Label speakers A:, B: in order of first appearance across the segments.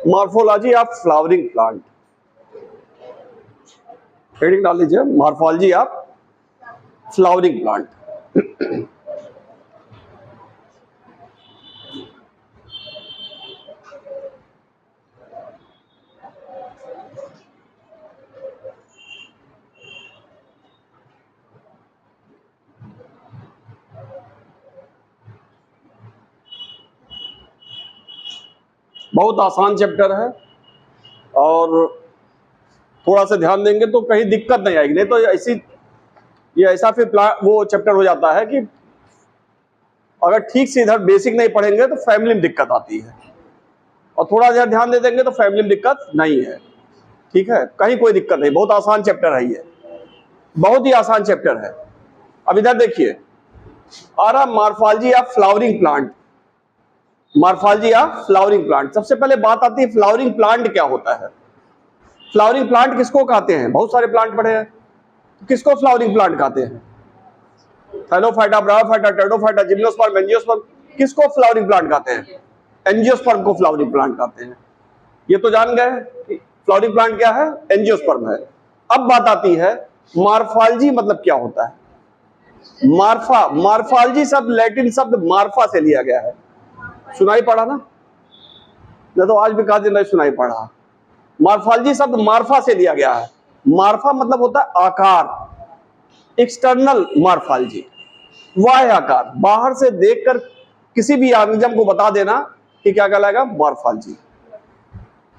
A: Morphology of flowering plant, heading डाल लीजिए morphology of flowering plant. बहुत आसान चैप्टर है और थोड़ा सा ध्यान देंगे तो कहीं दिक्कत नहीं आएगी, नहीं तो ऐसी ये ऐसा फिर वो चैप्टर हो जाता है कि अगर ठीक से इधर बेसिक नहीं पढ़ेंगे तो फैमिली में दिक्कत आती है, और थोड़ा सा ध्यान दे देंगे तो फैमिली में दिक्कत नहीं है। ठीक है, कहीं कोई दिक्कत नहीं, बहुत आसान चैप्टर है ये, बहुत ही आसान चैप्टर है। अब इधर देखिए आ रहा morphology of flowering plant, morphology of flowering plant. सबसे पहले बात आती है फ्लावरिंग प्लांट क्या होता है। फ्लावरिंग प्लांट किसको कहते हैं, बहुत सारे प्लांट पढ़े हैं, किसको फ्लावरिंग प्लांट कहते हैं? Thallophyta, bryophyta, pteridophyta, gymnosperm, angiosperm, किसको फ्लावरिंग प्लांट कहते हैं? एंजियोस्पर्म को फ्लावरिंग प्लांट कहते हैं। ये तो जान गए कि फ्लावरिंग प्लांट क्या है, एंजियोस्पर्म है। अब बात आती है मॉर्फोलॉजी मतलब क्या होता है। मार्फा, मॉर्फोलॉजी शब्द लैटिन शब्द मार्फा से लिया गया है। सुनाई पड़ा ना, नहीं तो आज भी कहा नहीं सुनाई पड़ा। मॉर्फोलॉजी शब्द मार्फा से लिया गया है। मार्फा मतलब होता है आकार, एक्सटर्नल मॉर्फोलॉजी, वह आकार बाहर से देखकर किसी भी ऑर्गेनिज्म को बता देना कि क्या कहलाएगा, मॉर्फोलॉजी।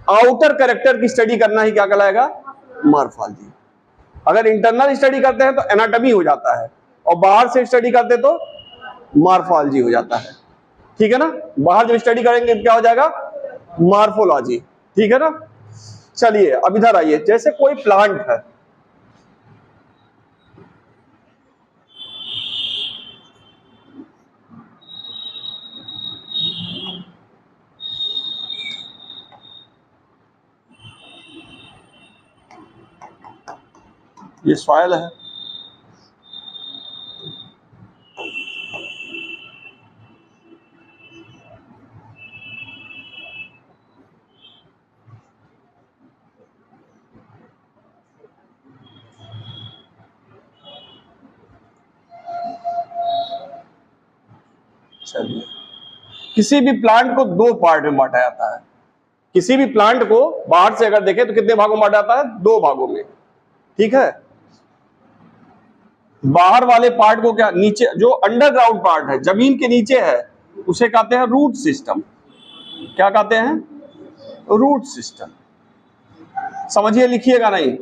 A: आउटर कैरेक्टर की स्टडी करना ही क्या कहलाएगा, मॉर्फोलॉजी। अगर इंटरनल स्टडी करते हैं तो एनाटॉमी हो जाता है, और बाहर से स्टडी करते तो मॉर्फोलॉजी हो जाता है। ठीक है ना, बाहर जब स्टडी करेंगे क्या हो जाएगा, मॉर्फोलॉजी। ठीक है ना। चलिए अब इधर आइए, जैसे कोई प्लांट है, ये सॉइल है, चलिए किसी भी प्लांट को दो पार्ट में बांटा जाता है। किसी भी प्लांट को बाहर से अगर देखें तो कितने भागों में बांटा जाता है, दो भागों में। ठीक है, बाहर वाले पार्ट को क्या, नीचे जो अंडरग्राउंड पार्ट है, जमीन के नीचे है, उसे कहते हैं रूट सिस्टम। क्या कहते हैं, रूट सिस्टम। समझिए, लिखिएगा नहीं।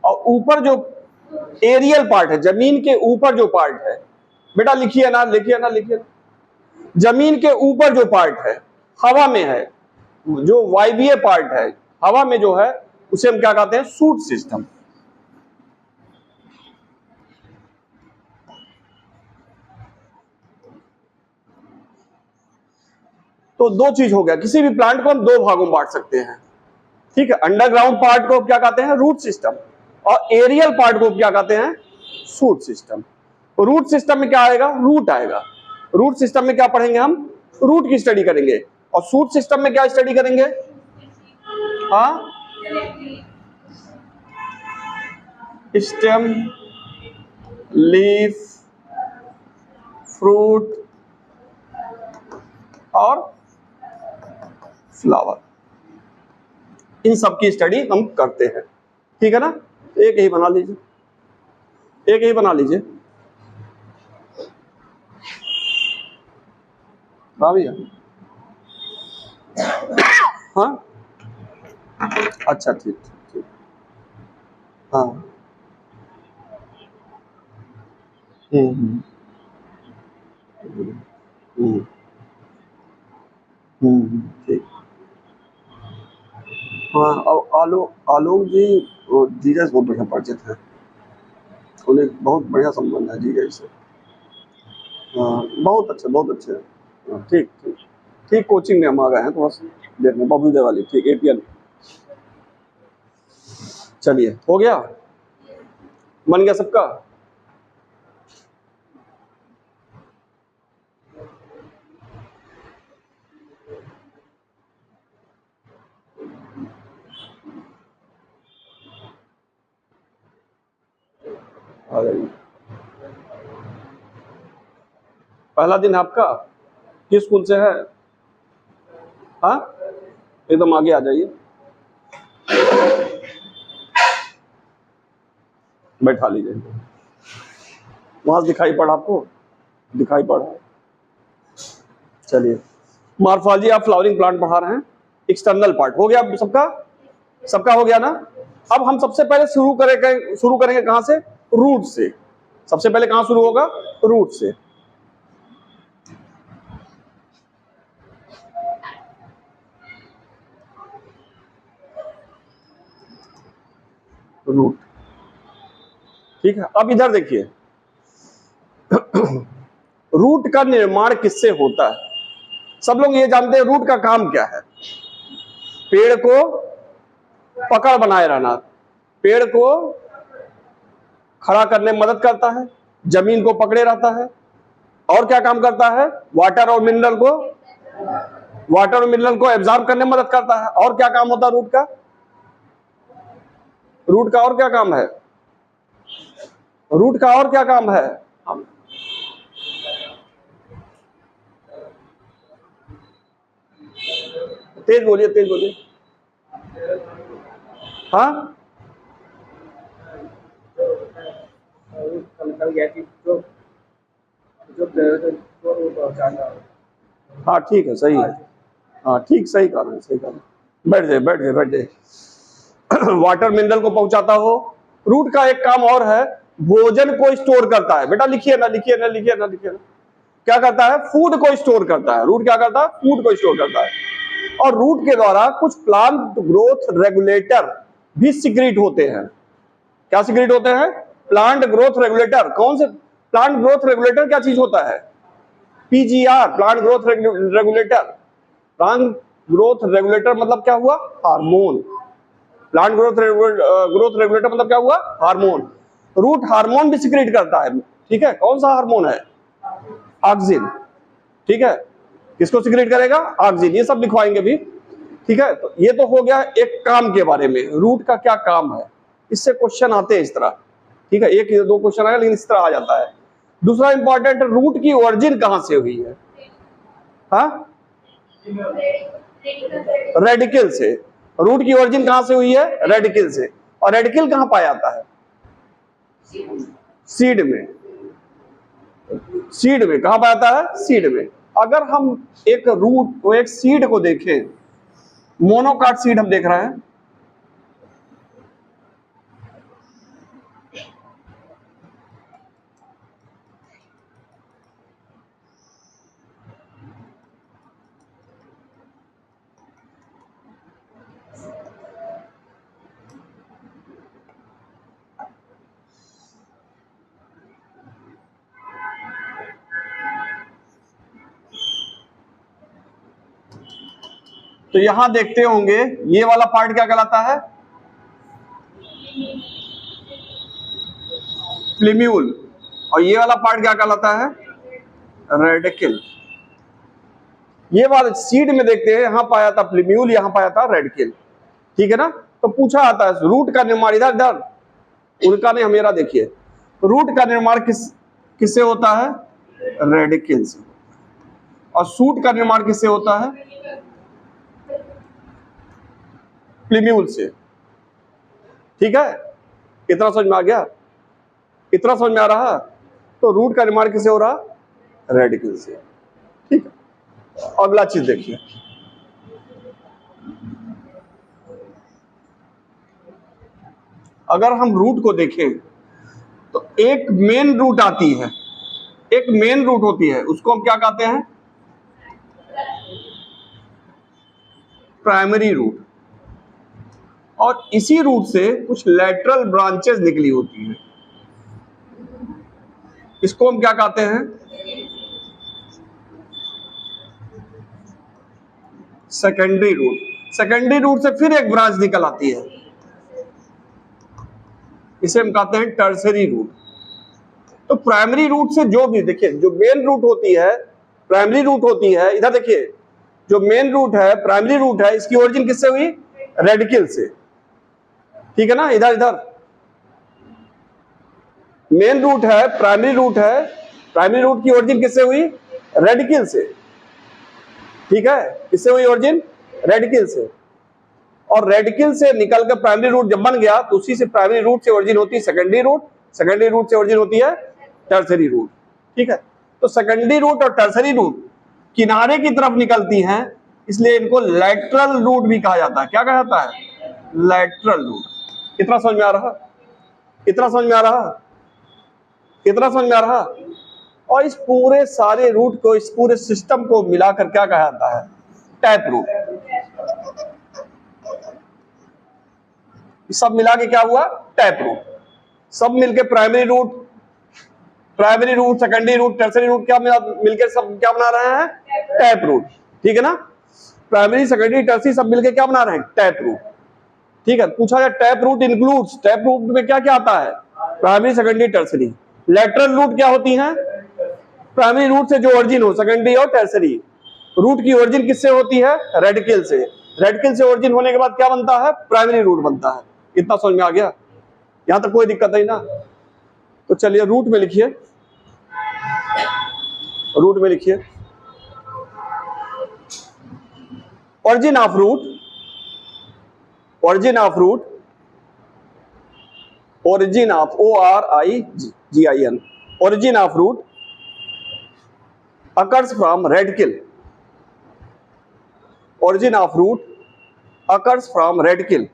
A: और ऊपर जो एरियल पार्ट है, जमीन के ऊपर जो पार्ट है, बेटा लिखिए ना, लिखिए ना, लिखिए। जमीन के ऊपर जो पार्ट है, हवा में है, जो वायवीय पार्ट है, हवा में जो है, उसे हम क्या कहते हैं, शूट सिस्टम। तो दो चीज हो गया, किसी भी प्लांट को हम दो भागों में बांट सकते हैं। ठीक है, अंडरग्राउंड पार्ट को क्या कहते हैं, रूट सिस्टम, और एरियल पार्ट को क्या कहते हैं, शूट सिस्टम। रूट सिस्टम में क्या आएगा, रूट आएगा। रूट सिस्टम में क्या पढ़ेंगे हम, रूट की स्टडी करेंगे। और शूट सिस्टम में क्या स्टडी करेंगे, हाँ, स्टेम, लीफ, फ्रूट और फ्लावर, इन सब की स्टडी हम करते हैं। ठीक है ना, एक ही बना लीजिए, एक ही बना लीजिए। भैया हाँ, अच्छा ठीक ठीक, हाँ, हम्म हम्म ठीक। हाँ, और आलोक जी, वो जीजा से बहुत बढ़िया परिचित है, उन्हें बहुत बढ़िया संबंध है जीजा से। हाँ, बहुत अच्छे, बहुत अच्छे। हाँ, ठीक ठीक। ठीक, कोचिंग में हम आ गए हैं, थोड़ा सा देर में बबूदे वाली, ठीक, एपीएन। चलिए, हो गया, बन गया सबका। आ जाइए, पहला दिन आपका किस स्कूल से है? हाँ, एकदम आगे आ जाइए, बैठा लीजिए। वहां से दिखाई पड़ा आपको? दिखाई पड़ा। चलिए, मॉर्फोलॉजी ऑफ फ्लावरिंग प्लांट पढ़ा रहे हैं, एक्सटर्नल पार्ट हो गया सबका, सबका हो गया ना। अब हम सबसे पहले शुरू करेंगे कहां से? रूट से। सबसे पहले कहां शुरू होगा? रूट से। रूट, ठीक है। अब इधर देखिए, रूट का निर्माण किससे होता है? सब लोग ये जानते हैं रूट का काम क्या है। पेड़ को पकड़ बनाए रहना, पेड़ को खड़ा करने में मदद करता है, जमीन को पकड़े रहता है, और क्या काम करता है? वाटर और मिनरल को एब्जॉर्ब करने में मदद करता है। और क्या काम होता है रूट का? रूट का और क्या काम है? रूट का और क्या काम है? तेज बोलिए, तेज बोलिए। हाँ, हाँ, ठीक है, सही है। हाँ, ठीक, सही कारण है, सही कारण। बैठ जाए, बैठ जाए, बैठ जाए। वाटर मिनरल को पहुंचाता हो। रूट का एक काम और है, भोजन को स्टोर करता है। बेटा लिखिए ना, लिखिए ना, लिखिए ना, लिखिए ना। क्या करता है? फूड को स्टोर करता है। रूट क्या करता है? फूड को स्टोर करता है। और रूट के द्वारा कुछ प्लांट ग्रोथ रेगुलेटर भी सिक्रीट होते हैं। क्या सिक्रीट होते हैं? Plant growth regulator. कौन से प्लांट ग्रोथ रेगुलेटर? क्या चीज होता है? PGR, plant growth regulator. Plant growth regulator मतलब क्या हुआ? हार्मोन। प्लांट ग्रोथ रेगुलेटर मतलब क्या हुआ? हार्मोन। रूट हार्मोन भी सिक्रीट करता है, ठीक है। कौन सा हार्मोन है? ऑक्सिन, ठीक है। किसको सिक्रीट करेगा? ऑक्सिन। ये सब लिखवाएंगे भी, ठीक है। तो ये तो हो गया एक काम के बारे में, रूट का क्या काम है। इससे क्वेश्चन आते हैं इस तरह, ठीक है। एक या दो क्वेश्चन आएगा, लेकिन इस तरह आ जाता है। दूसरा इंपॉर्टेंट, रूट की ओरिजिन कहां से हुई है? हाँ, रेडिकल से। रूट की ओरिजिन कहां से हुई है? रेडिकल से। और रेडिकल कहां पाया जाता है? सीड में। सीड में कहां पाया जाता है? सीड में। अगर हम एक रूट को, एक सीड को देखें, मोनोकाट सीड हम देख रहे हैं, तो यहां देखते होंगे ये वाला पार्ट क्या कहलाता है? फ्लेम्यूल। और ये वाला पार्ट क्या कहलाता है? रेडिकल। ये वाला सीड में देखते हैं, यहां पाया था फ्लेम्यूल, यहां पाया था रेडिकल, ठीक है ना। तो पूछा आता है रूट का निर्माण, इधर इधर उनका नहीं, मेरा देखिए, रूट का निर्माण किससे होता है? रेडिकल से। और शूट का निर्माण किससे होता है? फ्लेम्यूल से, ठीक है। इतना समझ में आ गया? इतना समझ में आ रहा? तो रूट का निर्माण किससे हो रहा? रेडिकल से, ठीक है। अगला चीज देखिए, अगर हम रूट को देखें तो एक मेन रूट आती है, एक मेन रूट होती है, उसको हम क्या कहते हैं? Primary root. और इसी रूट से कुछ लेटरल ब्रांचेस निकली होती हैं, इसको हम क्या कहते हैं? Secondary root. सेकेंडरी रूट से फिर एक ब्रांच निकल आती है, इसे हम कहते हैं टर्सरी रूट। तो प्राइमरी रूट से जो भी, देखिए जो मेन रूट होती है, प्राइमरी रूट होती है, इधर देखिए जो मेन रूट है, प्राइमरी रूट है, इसकी ओरिजिन किससे हुई? रेडिकल से, ठीक है ना। इधर इधर मेन रूट है, प्राइमरी रूट है, प्राइमरी रूट की ओरिजिन किससे हुई? रेडिकल से, ठीक है। किससे हुई ओरिजिन? रेडिकल से। और रेडिकल से निकल कर प्राइमरी रूट जब बन गया तो उसी से प्राइमरी रूट से ओरिजिन होती है सेकेंडरी रूट, सेकेंडरी रूट से ओरिजिन होती है टर्सरी रूट, ठीक है। तो सेकेंडरी रूट और टर्सरी रूट किनारे की तरफ निकलती हैं, इसलिए इनको लैटरल रूट भी कहा जाता है। क्या कहा जाता है? Lateral root. कितना समझ में आ रहा? कितना समझ में आ रहा? कितना समझ में आ रहा? और इस पूरे सारे रूट को, इस पूरे सिस्टम को मिलाकर क्या कहा जाता है? Tap root. सब मिला के क्या हुआ? Tap root. सब मिलके primary root, primary root, secondary root, tertiary root क्या मिलकर सब क्या बना रहे हैं? टैप रूट, ठीक है ना। प्राइमरी, सेकेंडरी, टर्सरी सब मिलके क्या बना रहे हैं? टैप रूट, ठीक है। पूछा जाए tap root includes, tap root में क्या क्या आता है? Primary, secondary, tertiary. Lateral root क्या होती है? प्राइमरी रूट से जो ओरिजिन हो, सेकेंडरी और टर्सरी। रूट की ओरिजिन किससे होती है? रेडिकल से। रेडिकल से ओरिजिन होने के बाद क्या बनता है? प्राइमरी रूट बनता है। इतना समझ में आ गया? यहां तक कोई दिक्कत नहीं ना? तो चलिए रूट में लिखिए, रूट में लिखिए origin of root, origin of root, origin of, ORIGIN, origin of root occurs from radical, origin of root occurs from radical,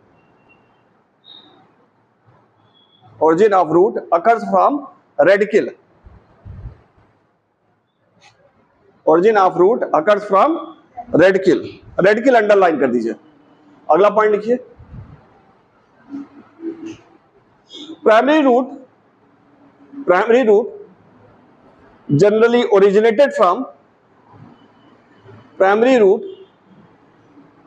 A: origin of root occurs from radical, origin of root occurs from radical, radical underline कर दीजिए। अगला point लिखिए primary root, primary root generally originated from, primary root,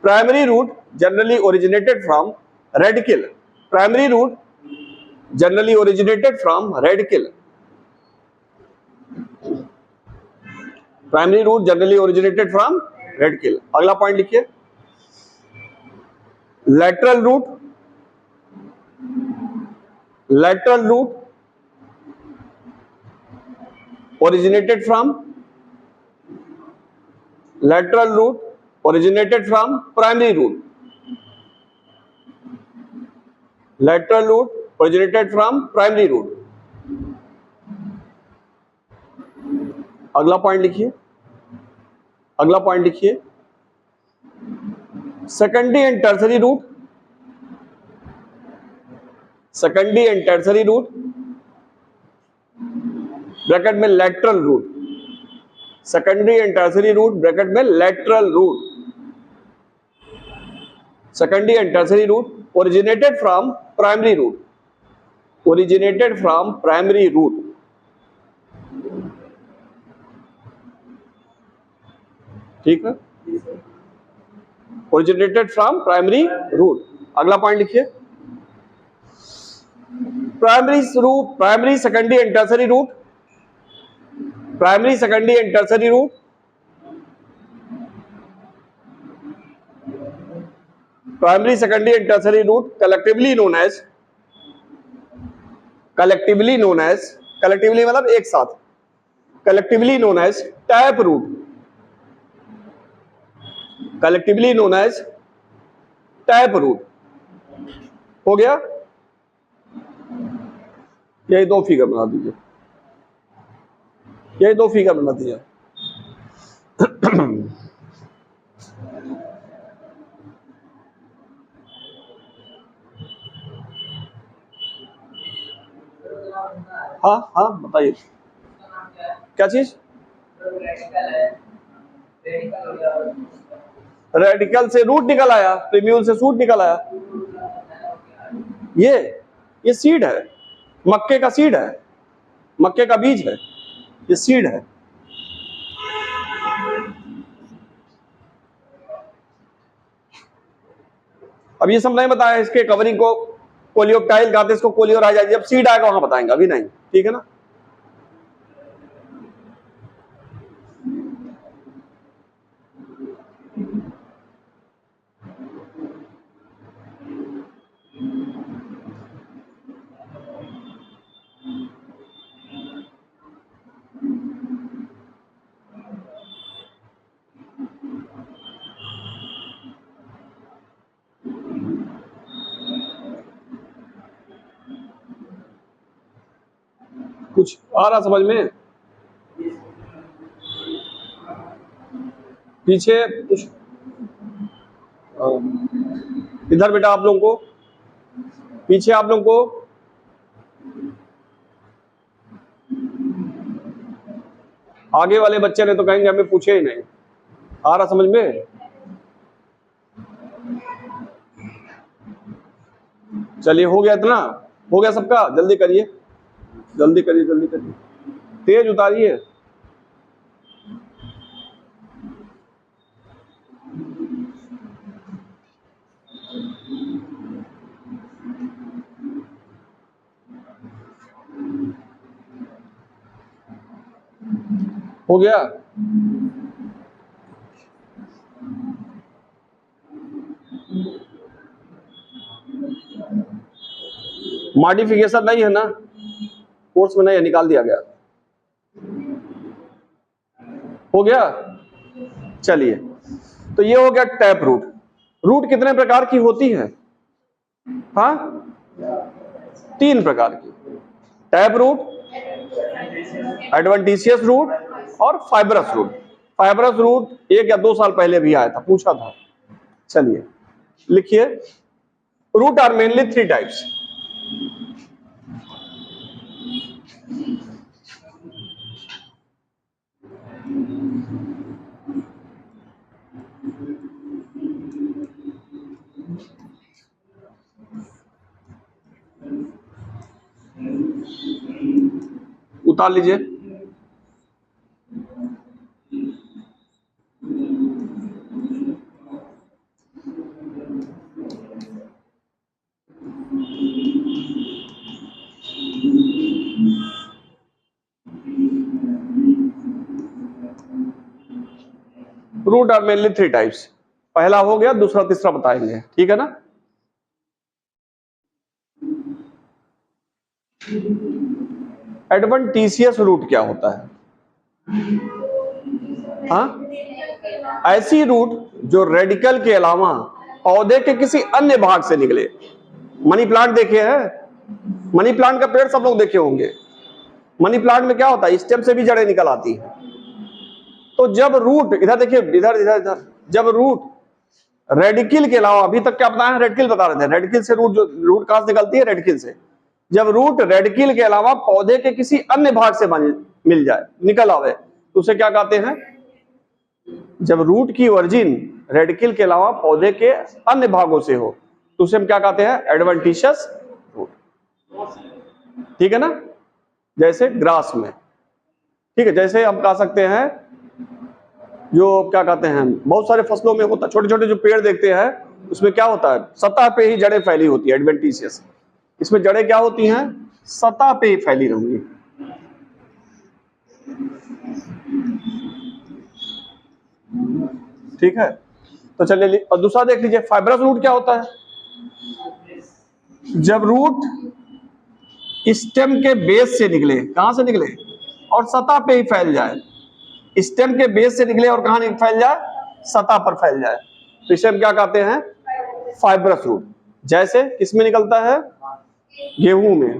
A: primary root generally originated from radical, primary root generally originated from radical, primary root generally originated from radical। अगला point लिखिए lateral root, lateral root originated from, lateral root originated from primary root, lateral root originated from primary root। अगला point लिखिए, अगला point लिखिए secondary and tertiary root, secondary and tertiary root bracket में lateral root, secondary and tertiary root bracket में lateral root, secondary and tertiary root originated from primary root, originated from primary root, ठीक है, originated from primary root. अगला point लिखिए primary root, primary, secondary and tertiary root, primary, secondary and tertiary root primary, secondary and tertiary root collectively known as, collectively known as, collectively मतलब एक साथ, collectively known as tap root, collectively known as tap root. हो गया? यही दो figure बना दीजिए, यही दो फिगर बना दीजिए। हाँ हाँ बताइए क्या चीज? रेडिकल से रूट निकल आया, प्रीम्यूल से सूट निकल आया। ये सीड है, मक्के का सीड है, मक्के का बीज है, ये सीड है। अब ये सब नहीं बताया इसके कवरिंग को कोलियोप्टाइल कहते हैं, इसको कोलियोराइज, जब सीड आएगा वहां बताएंगे, अभी नहीं, ठीक है ना। कुछ आ रहा समझ में? पीछे कुछ इधर बेटा आप लोगों को, पीछे आप लोगों को आगे वाले बच्चे ने तो कहेंगे हमें पूछे ही नहीं। आ रहा समझ में? चलिए हो गया, इतना हो गया सबका, जल्दी करिए, जल्दी करिए, जल्दी करिए, तेज उतारिए। हो गया? मॉडिफिकेशन नहीं है ना कोर्स में? नहीं है, निकाल दिया गया। हो गया? चलिए, तो ये हो गया टैप रूट। रूट कितने प्रकार की होती है? हाँ, 3 प्रकार की, टैप रूट, एडवेंटिशियस रूट और फाइब्रस रूट। फाइब्रस रूट 1 या 2 साल पहले भी आया था, पूछा था। चलिए लिखिए, रूट आर मेनली 3 टाइप्स। उतार लीजिए। Root are mainly 3 types. पहला हो गया, दूसरा तीसरा बताएंगे, ठीक है ना। एडवेंटिशियस रूट क्या होता है? हाँ, ऐसी रूट जो रेडिकल के अलावा पौधे के किसी अन्य भाग से निकले। मनी प्लांट देखे हैं? मनी प्लांट का पेड़ सब लोग देखे होंगे। मनी प्लांट में क्या होता है, स्टेम से भी जड़ें निकल आती हैं। तो जब रूट, इधर देखिए, इधर इधर इधर, जब रूट रेडिकल के अलावा, अभी तक क्या बताया, रेडिकल बता रहे थे, रेडिकल से रूट, जो रूट कहां से निकलती है, रेडिकल से। जब रूट रेडिकल के अलावा पौधे के किसी अन्य भाग से मिल जाए, निकल आवे, तो उसे क्या कहते हैं? जब रूट की ओरिजिन रेडिकल के अलावा पौधे के अन्य भागों से हो, तो उसे हम क्या कहते हैं? एडवेंटिशियस रूट, ठीक है ना। जैसे ग्रास में, ठीक है, जैसे हम कह सकते हैं, जो क्या कहते हैं, बहुत सारे फसलों में होता है, छोटे छोटे जो पेड़ देखते हैं, उसमें क्या होता है, सतह पे ही जड़ें फैली होती है, एडवेंटिशियस। इसमें जड़ें क्या होती हैं? सतह पे ही फैली रहेंगी। ठीक है, तो चलिए, और दूसरा देख लीजिए, फाइब्रस रूट क्या होता है? जब रूट स्टेम के बेस से निकले, कहां से निकले, और सतह पे ही फैल जाए। स्टेम के बेस से निकले और कहां फैल जाए? सतह पर फैल जाए, तो इसे हम क्या कहते हैं? Fibrous root. जैसे किसमें निकलता है? गेहूं में,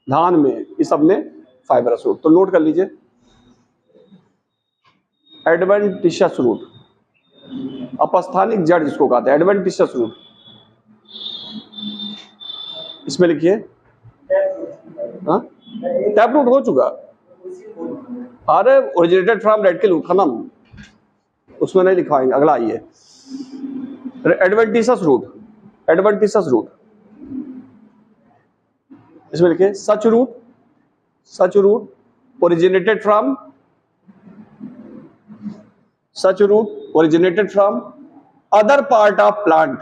A: धान में, इस सब में फाइब्रस रूट। तो नोट कर लीजिए, एडवेंटिशियस रूट, अपस्थानिक जड़ जिसको कहते हैं, एडवेंटिशियस रूट। इसमें लिखिए, टैप रूट हो चुका, अरे ओरिजिनेटेड फ्रॉम रेडिकल रूट, खत्म, उसमें नहीं लिखवाएंगे, अगला आइए, एडवेंटिशियस रूट। एडवेंटिशियस रूट, इसमें लिखिए, such root, such root originated from, such root originated from other part of plant,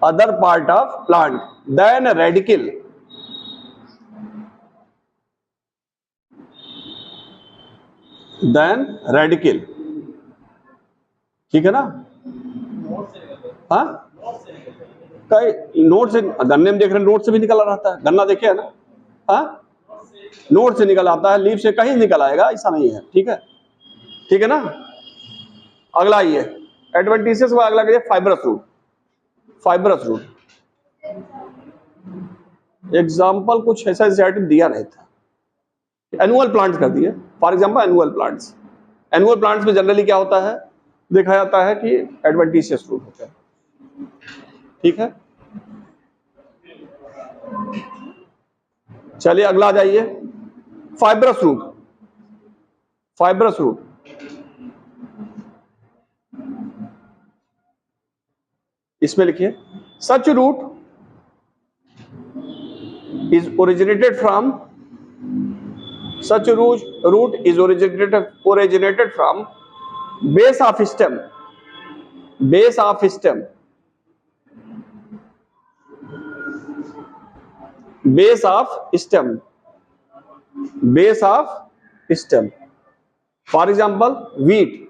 A: other part of plant than radicle. Than radicle. ठीक है ना? हाँ, कई नोट से, गन्ने में देख रहे हैं नोट से भी निकल रहता है, गन्ना देखे है ना? हाँ, नोट से निकल आता है, लीफ से कहीं निकल आएगा, ऐसा नहीं है। ठीक है, ठीक है ना? अगला ये एडवेंटिशियस का अगला करिए fibrous root. Fibrous root example कुछ ऐसा दिया नहीं था। एनुअल प्लांट्स कर दिए, for example annual plants. Annual plants में जनरली क्या होता है, देखा जाता है कि एडवेंटिशियस रूट होता है। ठीक है, चलिए अगला आ जाइए, फाइबरस रूट। फाइबरस रूट इसमें लिखिए, such root is originated from, such root is originated from base of stem, base of stem, base of stem, base of stem. For example wheat,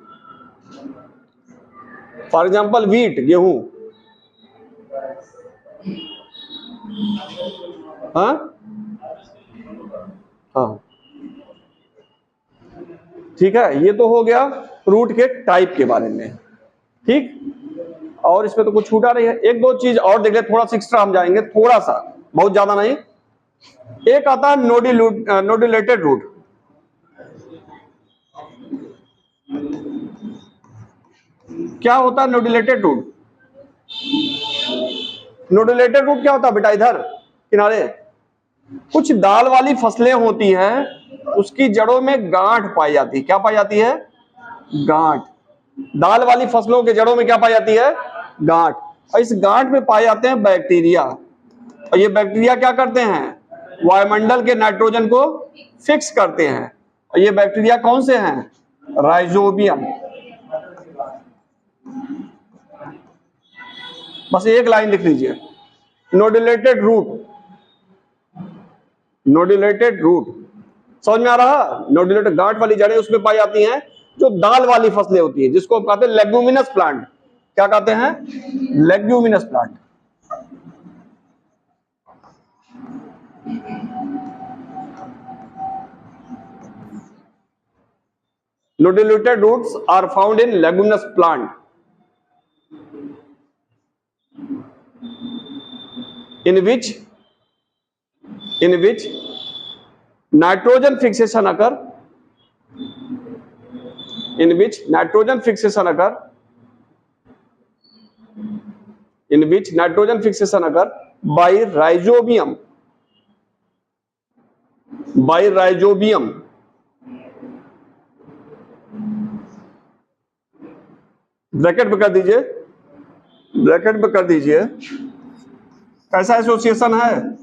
A: for example wheat, गेहूं। हाँ हाँ, ठीक है, ये तो हो गया रूट के टाइप के बारे में। ठीक, और इसमें तो कुछ छूटा नहीं है। एक दो चीज और देख ले, थोड़ा सा एक्स्ट्रा हम जाएंगे, थोड़ा सा, बहुत ज्यादा नहीं। एक आता है नोडुलेटेड रूट। क्या होता है नोडुलेटेड रूट? नोडुलेटेड रूट क्या होता है बेटा? इधर किनारे कुछ दाल वाली फसलें होती हैं, उसकी जड़ों में गांठ पाई जाती है। क्या पाई जाती है? गांठ। दाल वाली फसलों के जड़ों में क्या पाई जाती है? गांठ। और इस गांठ में पाए जाते हैं बैक्टीरिया, और ये बैक्टीरिया क्या करते हैं? वायुमंडल के नाइट्रोजन को फिक्स करते हैं। और ये बैक्टीरिया कौन से हैं? राइजोबियम। बस एक लाइन लिख लीजिए, नोडुलेटेड रूट। नोडुलेटेड रूट समझ में आ रहा? नोडुलेटेड गांठ वाली जड़ें उसमें पाई जाती हैं जो दाल वाली फसलें होती है, जिसको कहते हैं लेग्यूमिनस प्लांट। क्या कहते हैं? Leguminous plant. Nodulated roots are found in leguminous plant, in which nitrogen fixation occur, in which nitrogen fixation occur, in which nitrogen fixation occur by rhizobium, by rhizobium। Bracket पे कर दीजिए, bracket पे कर दीजिए। कैसा एसोसिएशन है?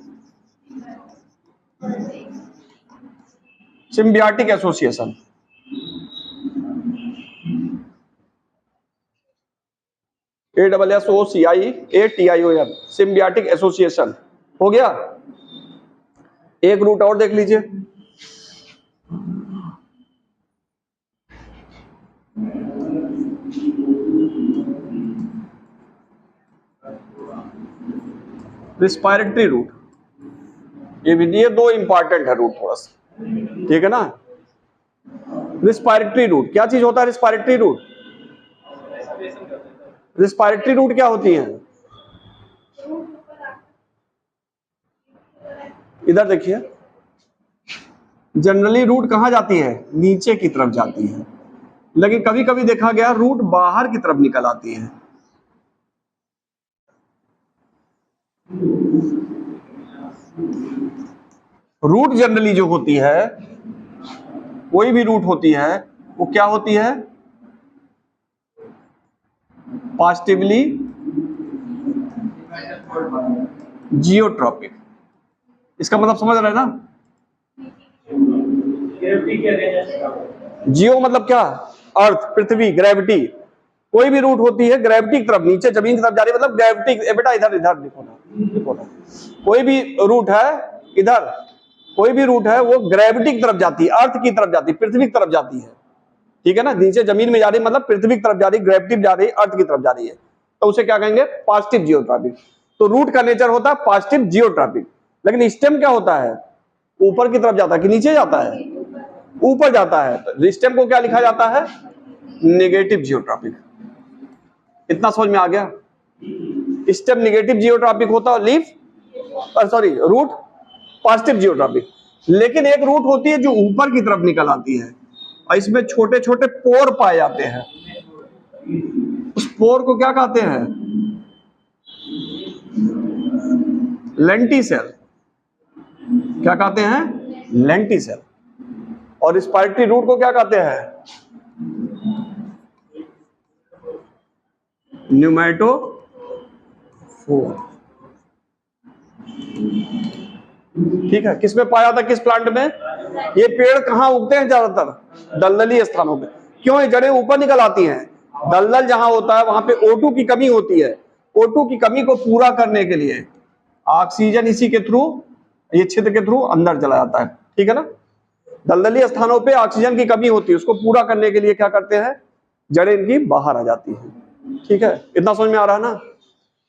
A: सिम्बियाटिक association. ASSOCIATION, सिम्बियाटिक association हो गया। एक रूट और देख लीजिए, रिस्पायरेटरी रूट। ये दो इंपॉर्टेंट है रूट थोड़ा सा, ठीक है ना? रिस्पायरेटरी रूट क्या चीज होता है? रिस्पायरेटरी रूट, रिस्पायरेटरी रूट क्या होती है? इधर देखिए, जनरली रूट कहां जाती है? नीचे की तरफ जाती है, लेकिन कभी कभी देखा गया रूट बाहर की तरफ निकल आती है। रूट जनरली जो होती है, कोई भी रूट होती है, वो क्या होती है? Positively geotropic. इसका मतलब समझ रहे हैं ना? जियो मतलब क्या? अर्थ, पृथ्वी, ग्रेविटी। कोई भी रूट होती है ग्रेविटी की तरफ, नीचे जमीन की तरफ जा रही है, मतलब ग्रेविटी, बेटा इधर इधर देखो ना, कोई भी रूट है इधर, कोई भी रूट है वो ग्रेविटी की तरफ जाती है, अर्थ की तरफ जाती है, पृथ्वी की तरफ जाती है, ठीक है ना। नीचे जमीन में जा रही मतलब पृथ्वी की तरफ जा रही, ग्रेविटी जा रही, अर्थ की तरफ जा रही है, तो उसे क्या कहेंगे, पॉजिटिव जियोट्रॉपिक। तो रूट का नेचर होता है पॉजिटिव जियोट्रॉपिक। लेकिन स्टेम क्या होता है, ऊपर की तरफ जाता है कि नीचे जाता है, ऊपर जाता है, तो स्टेम को क्या लिखा जाता है, नेगेटिव जियोट्रॉपिक। इतना समझ में आ गया। स्टेम नेगेटिव जियोट्रॉपिक होता है, leaf sorry root positive geotropic. लेकिन एक रूट होती है जो ऊपर की तरफ निकल आती है और इसमें छोटे छोटे पोर पाए जाते हैं, उस पोर को क्या कहते हैं, लेंटिसेल। क्या कहते हैं, लेंटिसेल। और रिस्पायरेटरी रूट को क्या कहते हैं, न्यूमेटोफोर। ठीक है, किसमें पाया जाता है, किस प्लांट में, ये पेड़ कहां उगते हैं ज्यादातर, दलदली स्थानों पे। क्यों, ये जड़ें ऊपर निकल आती हैं, दलदल जहां होता है वहां पे O2 की कमी होती है, O2 की कमी को पूरा करने के लिए ऑक्सीजन इसी के थ्रू, ये छिद्र के थ्रू अंदर चला जाता है, ठीक है ना। दलदली स्थानों पे ऑक्सीजन की कमी होती है, उसको पूरा करने के लिए क्या करते हैं, जड़ें इनकी बाहर आ जाती है। ठीक है, इतना समझ में आ रहा है ना।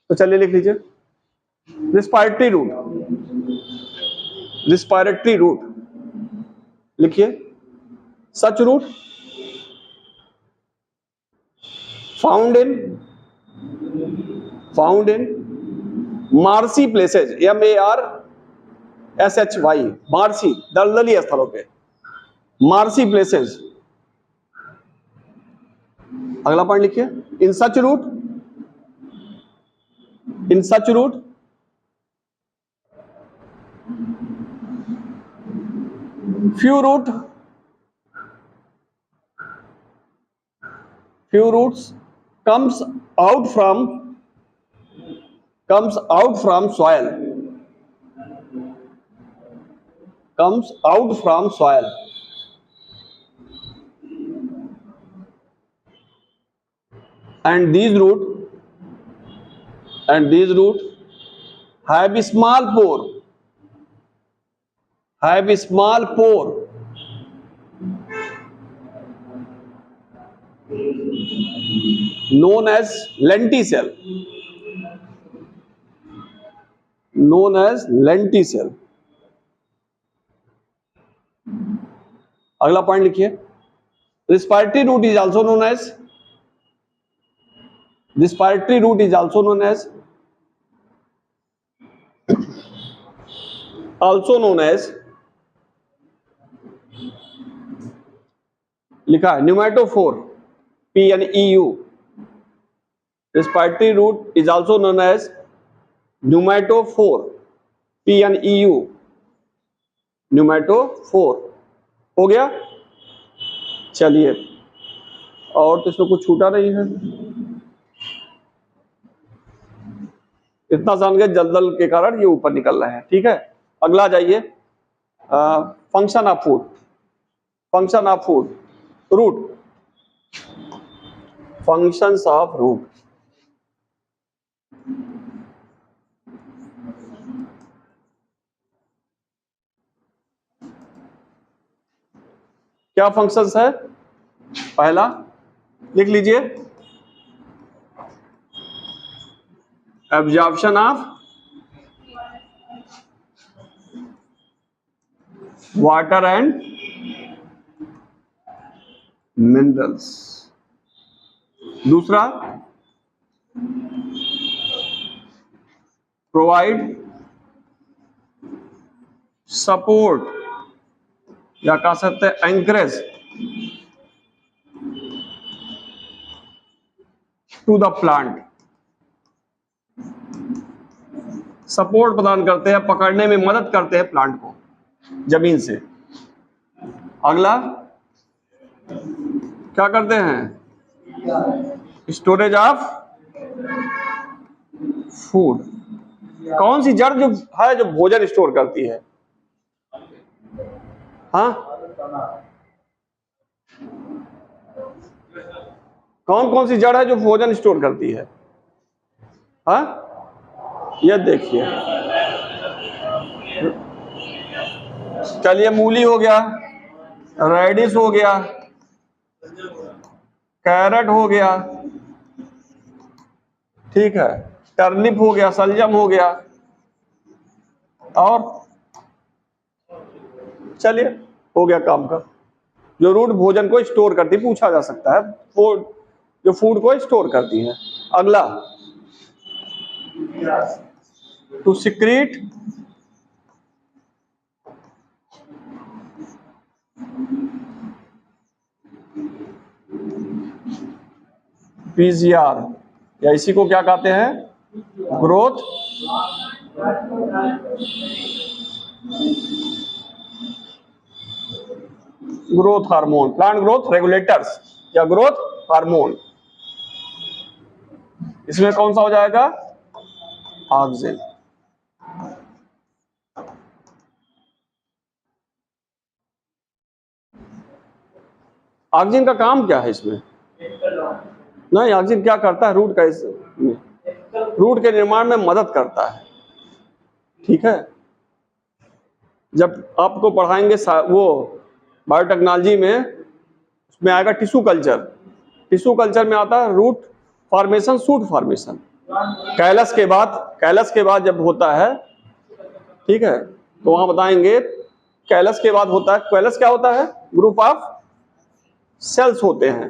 A: तो चलिए लिख लीजिए, रिस्पायरेटरी रूट, रिस्पायरेटरी रूट लिखिए, such root found in marshy places, MARSHY, marshy, दलदली स्थलों पे, मार्सी प्लेसेज। अगला पॉइंट लिखिए, in such root few roots comes out from soil, and these root have a small pore known as lenticel, अगला point लिखिए, respiratory root is also known as लिखा है pneumatophore, PNEU। respiratory root is also known as pneumatophore, PNEU, pneumatophore। हो गया, चलिए, और तो इसमें कुछ छूटा नहीं है, इतना जान गए, दलदल के कारण ये ऊपर निकल रहे हैं। ठीक है, अगला जाइए, function of food, root, functions of root. क्या फंक्शंस है, पहला लिख लीजिए, absorption of water and minerals. दूसरा, प्रोवाइड सपोर्ट या कह सकते हैं anchorage to the plant, support प्रदान करते हैं, पकड़ने में मदद करते हैं प्लांट को जमीन से। अगला क्या करते हैं, स्टोरेज ऑफ फूड। कौन सी जड़ जो है जो भोजन स्टोर करती है, हाँ, कौन कौन सी जड़ है जो भोजन स्टोर करती है? हाँ, ये देखिए, चलिए मूली हो गया, रेडिश हो गया, कैरेट हो गया, ठीक है, टर्निप हो गया, सलजम हो गया, और चलिए हो गया काम का। जो रूट भोजन को स्टोर करती, पूछा जा सकता है, वो जो फूड को स्टोर करती है। अगला, टू सिक्रीट पीजीआर, या इसी को क्या कहते हैं? Growth hormone, plant growth regulators या ग्रोथ हार्मोन। इसमें कौन सा हो जाएगा? ऑक्सिन। ऑक्सिन का काम क्या है इसमें? नहीं, ऑक्सिन क्या करता है रूट का? रूट के निर्माण में मदद करता है, ठीक है। जब आपको पढ़ाएंगे वो बायोटेक्नोलॉजी में, उसमें आएगा टिश्यू कल्चर। टिश्यू कल्चर में आता है root formation, shoot formation. Callus के बाद जब होता है, ठीक है, तो वहां बताएंगे कैलस के बाद होता है। कैलस क्या होता है? ग्रुप ऑफ सेल्स होते हैं,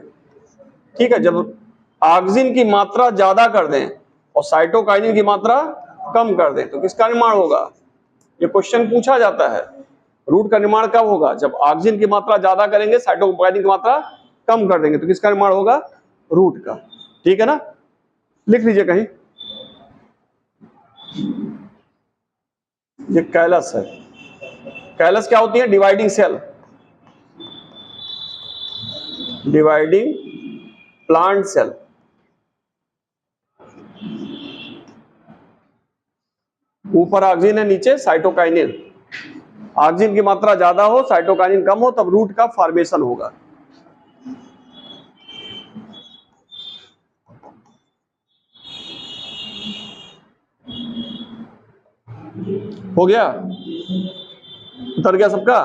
A: ठीक है। जब ऑक्सिन की मात्रा ज्यादा कर दें और साइटोकाइनिन की मात्रा कम कर दें तो किसका निर्माण होगा? ये क्वेश्चन पूछा जाता है। रूट का निर्माण कब होगा? जब ऑक्सिन की मात्रा ज्यादा करेंगे, साइटोकाइनिन की मात्रा कम कर देंगे, तो किसका निर्माण होगा? रूट का, ठीक है ना। लिख लीजिए कहीं, ये कैलस है। कैलस क्या होती है? Dividing cell, dividing plant cell. ऊपर ऑक्सिन है, नीचे साइटोकाइनिन। ऑक्सिन की मात्रा ज्यादा हो, साइटोकाइनिन कम हो, तब रूट का फॉर्मेशन होगा। हो गया? उतर गया सबका?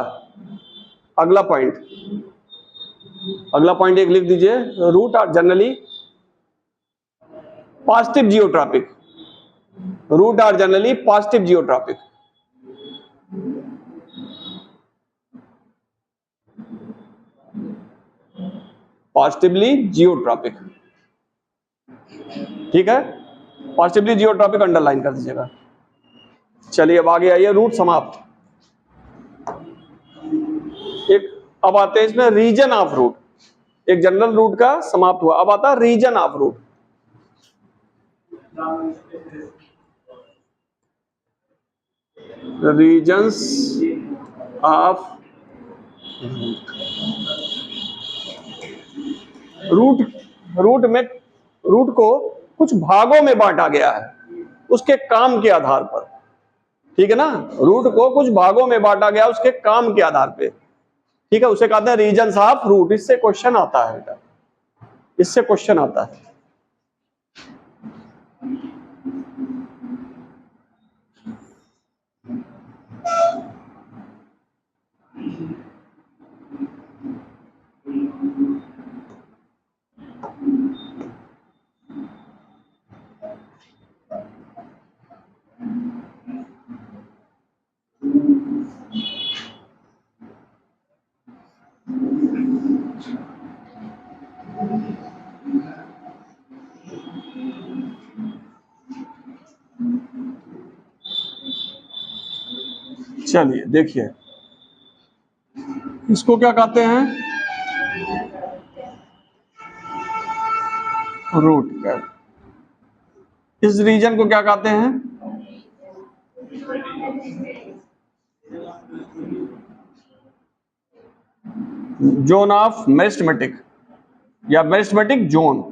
A: अगला पॉइंट एक लिख दीजिए। Root are generally positive geotropic. Root are generally positive geotropic. Positively geotropic, ठीक है। पॉजिटिवली जियोट्रॉपिक अंडरलाइन कर दीजिएगा। चलिए अब आगे आइए, रूट समाप्त। एक अब आते हैं इसमें रीजन ऑफ रूट। एक जनरल रूट का समाप्त हुआ, अब आता है region of root. Regions of root को कुछ भागों में बांटा गया है उसके काम के आधार पर, ठीक है ना। रूट को कुछ भागों में बांटा गया उसके काम के आधार पे, ठीक है। उसे कहते हैं रीजन्स ऑफ रूट। इससे क्वेश्चन आता है बेटा, इससे क्वेश्चन आता है। चलिए देखिए, इसको क्या कहते हैं? रूट का। इस रीजन को क्या कहते हैं? जोन ऑफ मेरिस्टेमेटिक या मेरिस्टेमेटिक जोन।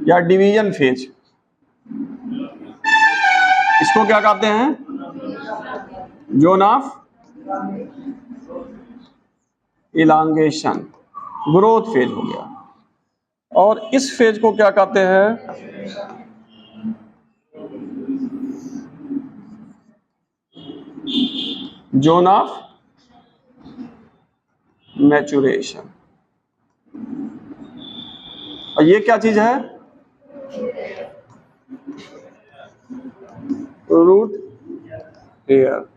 A: या डिवीजन फेज। इसको क्या कहते हैं? Zone of elongation, growth phase हो गया। और इस फेज को क्या कहते हैं? Zone of maturation. और ये क्या चीज है? Root hair.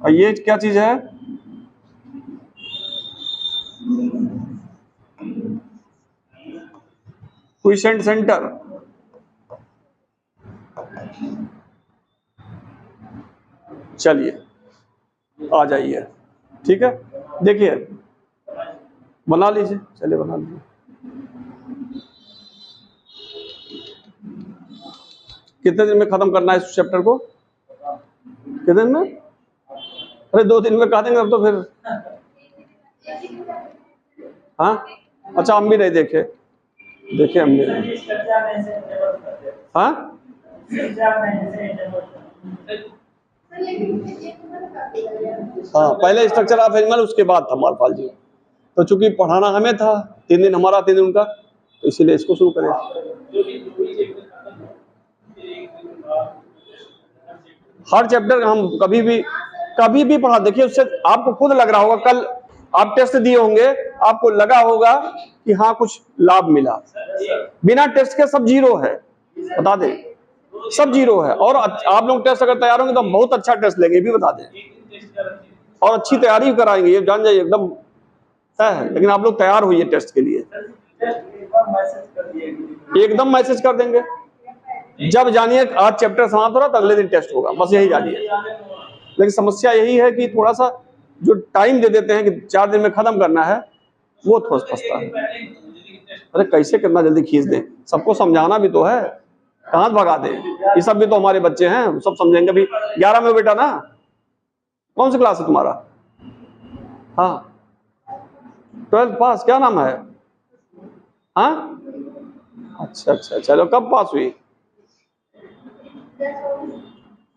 A: और ये क्या चीज है? Quiescent centre. चलिए आ जाइए, ठीक है। देखिए बना लीजिए, चलिए बना लीजिए। कितने दिन में खत्म करना है इस चैप्टर को? कितने दिन में? अरे 2 दिन में कहा देंगे अब तो फिर। हाँ अच्छा, हम भी नहीं देखे, देखे हम भी नहीं। हाँ हाँ, पहले स्ट्रक्चर ऑफ एनिमल, उसके बाद था मॉर्फोलॉजी। तो चूंकि पढ़ाना हमें था, 3 दिन हमारा 3 दिन उनका, तो इसीलिए इसको शुरू करें। हर चैप्टर हम कभी भी पढ़ा, देखिए उससे आपको खुद लग रहा होगा, कल आप टेस्ट दिए होंगे, आपको लगा होगा कि हाँ कुछ लाभ मिला। बिना टेस्ट के सब जीरो है, बता दें, सब जीरो है। और आप लोग टेस्ट अगर तैयार होंगे तो हम बहुत अच्छा टेस्ट लेंगे, भी बता दें, और अच्छी तैयारी कराएंगे, ये जान जाइए एकदम है। लेकिन आप लोग तैयार होइए टेस्ट के लिए, एकदम मैसेज कर देंगे। जब जानिए आज चैप्टर समाप्त हो रहा तो अगले दिन टेस्ट होगा, बस यही जानिए। लेकिन समस्या यही है कि थोड़ा सा जो टाइम दे देते हैं कि 4 दिन में खत्म करना है, वो थोड़ा फंसता है। अरे कैसे कितना जल्दी खींच दें, सबको समझाना भी तो है, कहां भगा दें। ये सब भी तो हमारे बच्चे हैं, सब समझेंगे। अभी 11 में बेटा ना, कौन सी क्लास है तुम्हारा? हाँ 12th पास, क्या नाम है? हाँ अच्छा अच्छा, चलो कब पास हुई?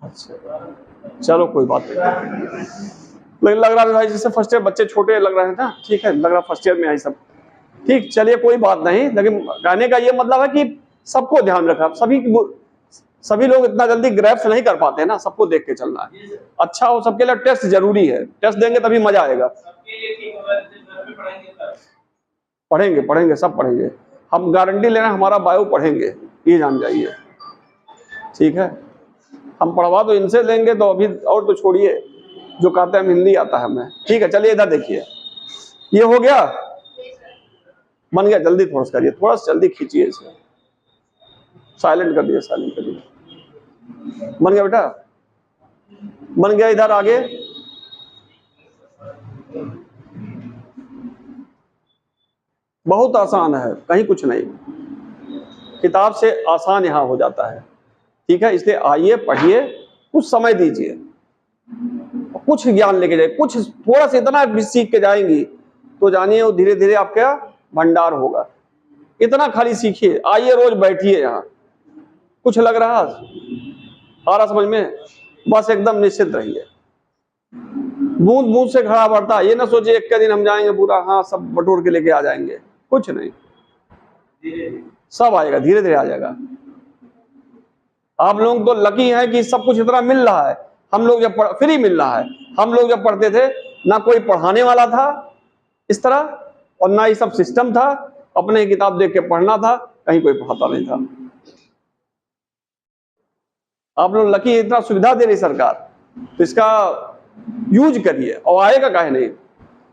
A: अच्छा चलो कोई बात नहीं। लेकिन लग रहा है भाई जैसे फर्स्ट ईयर बच्चे छोटे लग रहे हैं ना, ठीक है, लग रहा फर्स्ट ईयर में आई सब, ठीक, चलिए कोई बात नहीं। लेकिन कहने का ये मतलब है कि सबको ध्यान रखा, सभी लोग इतना जल्दी ग्रैप्स नहीं कर पाते हैं ना, सबको देख के चलना है। अच्छा हो सबके लिए, टेस्ट जरूरी है, टेस्ट देंगे तभी मजा आएगा। पढ़ेंगे पढ़ेंगे सब पढ़ेंगे, हम गारंटी लेना हमारा बायो पढ़ेंगे, ये जान जाइए, ठीक है। हम पढ़वा तो इनसे लेंगे, तो अभी और तो छोड़िए, जो कहते हैं हम हिंदी आता है हमें, ठीक है। चलिए इधर देखिए, ये हो गया, बन गया। जल्दी थोड़ा सा करिए, थोड़ा सा जल्दी खींचिए इसे, साइलेंट कर दिए, साइलेंट कर दिए। बन गया बेटा, बन गया। इधर आगे बहुत आसान है, कहीं कुछ नहीं, किताब से आसान यहां हो जाता है, ठीक है। इसलिए आइए पढ़िए, कुछ समय दीजिए, कुछ ज्ञान लेके जाइए, कुछ थोड़ा सा इतना भी सीख के जाएंगी तो जानिए वो धीरे धीरे आपका भंडार होगा। इतना खाली सीखिए, आइए रोज बैठिए यहाँ, कुछ लग रहा आ रहा समझ में, बस एकदम निश्चित रहिए। बूंद बूंद से खड़ा बढ़ता, ये ना सोचिए एक के दिन हम जाएंगे पूरा, हाँ सब बटोर के लेके आ जाएंगे, कुछ नहीं, सब आएगा, धीरे धीरे आ जाएगा। आप लोग तो लकी हैं कि सब कुछ इतना मिल रहा है। हम लोग जब फ्री मिल रहा है, हम लोग जब पढ़ते थे ना कोई पढ़ाने वाला था इस तरह, और ना ये सब सिस्टम था, अपने किताब देख के पढ़ना था, कहीं कोई पढ़ाता नहीं था। आप लोग लकी, इतना सुविधा दे रही सरकार, तो इसका यूज करिए, और आएगा काहे नहीं,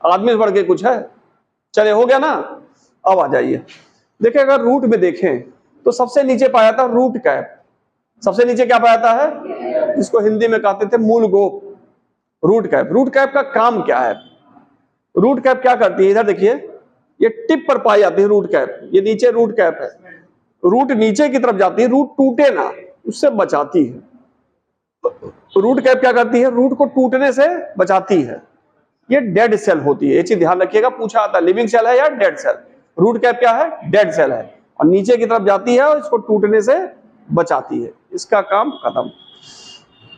A: आदमी से बढ़ के कुछ है। चले हो गया ना, अब आ जाइए। देखिए अगर रूट में देखें तो सबसे नीचे पाया था रूट कैप, सबसे नीचे क्या पाया जाता है, जिसको हिंदी में कहते थे मूल गोप, रूट कैप। रूट कैप का काम क्या है? रूट कैप क्या करती है, इधर देखिए, ये टिप पर पाई जाती है रूट कैप, ये नीचे रूट कैप है, रूट नीचे की तरफ जाती है, रूट टूटे ना उससे बचाती है। रूट कैप क्या करती है, रूट को टूटने से बचाती है। ये डेड सेल होती है, ये चीज ध्यान रखिएगा, पूछा आता है लिविंग सेल है या डेड सेल। रूट कैप क्या है, डेड सेल है, और नीचे की तरफ जाती है और इसको टूटने से बचाती है, इसका काम खत्म।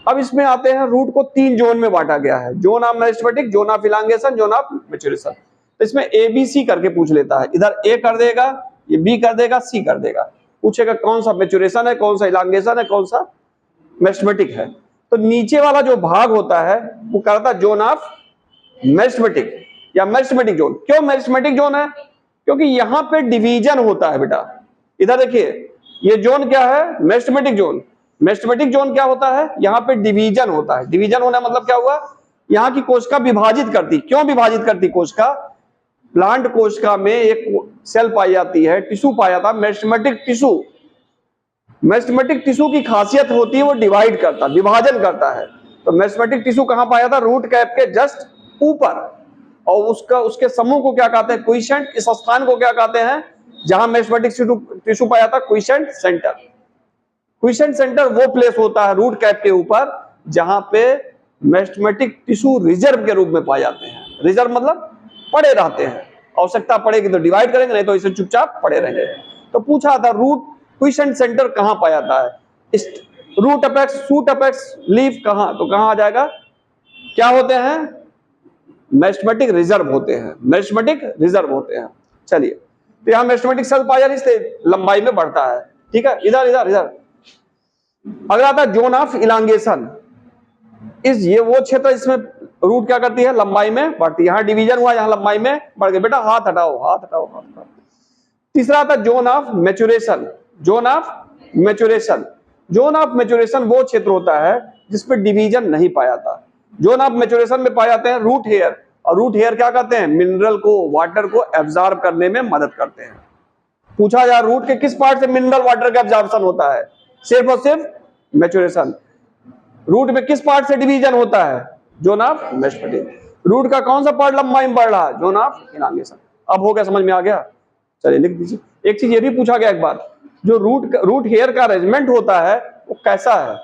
A: अब इसमें आते हैं, रूट को 3 जोन में बांटा गया है, zone of meristematic, zone of elongation, zone of maturation. तो इसमें ए बी सी करके पूछ लेता है, इधर ए कर देगा, ये बी कर देगा, सी कर देगा, पूछेगा कौन सा मैच्योरेशन है, कौन सा इलांगेशन है, कौन सा मेरिस्टेमेटिक है। तो नीचे वाला जो भाग होता है वो करता है जोन ऑफ मेरिस्टेमेटिक या मेरिस्टेमेटिक जोन। क्यों मेरिस्टेमेटिक जोन है? क्योंकि यहां पे डिवीजन होता है बेटा। इधर देखिए, ये जोन क्या है? Meristematic zone. मेरिस्टेमेटिक जोन क्या होता है? यहाँ पे डिवीजन होता है। डिवीजन होना मतलब क्या हुआ? यहाँ की कोशिका विभाजित करती। क्यों विभाजित करती कोशिका? प्लांट कोशिका में एक सेल पाई जाती है, टिश्यू पाया जाता है, मेरिस्टेमेटिक टिश्यू। मेरिस्टेमेटिक टिश्यू की खासियत होती है वो डिवाइड करता, विभाजन करता है। तो मेरिस्टेमेटिक टिश्यू कहां पाया था? रूट कैप के जस्ट ऊपर। और उसके समूह को क्या कहते हैं? क्विसेंट। इस स्थान को क्या कहते हैं जहां मेरिस्टेमेटिक टिश्यू पाया था? Quiescent centre. क्विसेंट सेंटर वो प्लेस होता है रूट कैप के ऊपर जहां पे मेरिस्टेमेटिक टिश्यू रिजर्व के रूप में पाए जाते हैं। रिजर्व मतलब पड़े रहते हैं, आवश्यकता पड़ेगी तो डिवाइड करेंगे, नहीं तो इसे चुपचाप पड़े रहेंगे। तो पूछा था रूट क्विसेंट सेंटर कहां पाया जाता है? Root apex, shoot apex, leaf कहां? तो कहां आ जाएगा? क्या होते हैं? मेरिस्टेमेटिक रिजर्व होते हैं। मेरिस्टेमेटिक रिजर्व होते हैं। चलिए, तो यहां मेरिस्टेमेटिक सेल पाया जाता है, इससे लंबाई में बढ़ता है। ठीक है, इधर इधर इधर। अगला आता है जोन ऑफ इलांगेशन। ये वो क्षेत्र इसमें रूट क्या करती है? लंबाई में बढ़ती है। यहां डिवीजन हुआ, यहां लंबाई में बढ़ गई। बेटा हाथ हटाओ, हाथ हटाओ, हाथ हटाओ। तीसरा आता है zone of maturation. Zone of maturation. Zone of maturation वो क्षेत्र होता है जिसमें डिवीजन नहीं पाया जाता। जोन ऑफ मैच्योरेशन में पाए जाते हैं रूट हेयर। और रूट हेयर क्या करते हैं? मिनरल को, वाटर को एब्जॉर्ब करने में मदद करते हैं। पूछा जाए रूट के किस पार्ट से मिनरल वाटर का एब्जॉर्प्शन होता है? सिर्फ और सिर्फ मैच्योरेशन। रूट में किस पार्ट से डिवीजन होता है? Zone of meristematic. रूट का कौन सा पार्ट लंबाई में बढ़ रहा है? Zone of elongation. अब हो गया, समझ में आ गया? चलिए लिख दीजिए। एक चीज ये भी पूछा गया एक बार, जो रूट हेयर का अरेंजमेंट होता है वो कैसा है?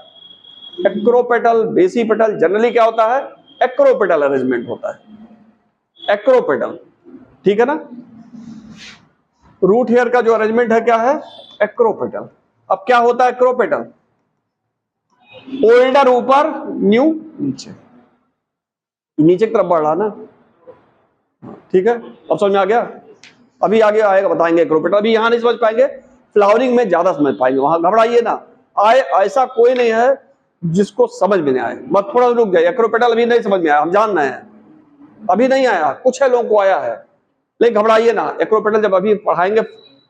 A: एक्रोपेटल, बेसिपेटल, जनरली क्या होता है? एक्रोपेटल अरेंजमेंट होता है। एक्रोपेटल, ठीक है ना? रूट हेयर का जो अरेंजमेंट है क्या है? एक्रोपेटल। अब क्या होता है एक्रोपेटल? ओल्डर ऊपर, न्यू नीचे, नीचे की तरफ बढ़ रहा ना। ठीक है, अब समझ में आ गया? अभी आगे आएगा, बताएंगे एक्रोपेटल। अभी यहां नहीं समझ पाएंगे, फ्लावरिंग में ज्यादा समझ पाएंगे, वहां घबराइए ना। आए ऐसा कोई नहीं है जिसको समझ में नहीं आए, बस थोड़ा रुक जाए। एक्रोपेटल अभी नहीं समझ में आया, हम जान रहे हैं, अभी नहीं आया, कुछ है लोगों को आया है, लेकिन घबराइए ना। एक्रोपेटल जब अभी पढ़ाएंगे,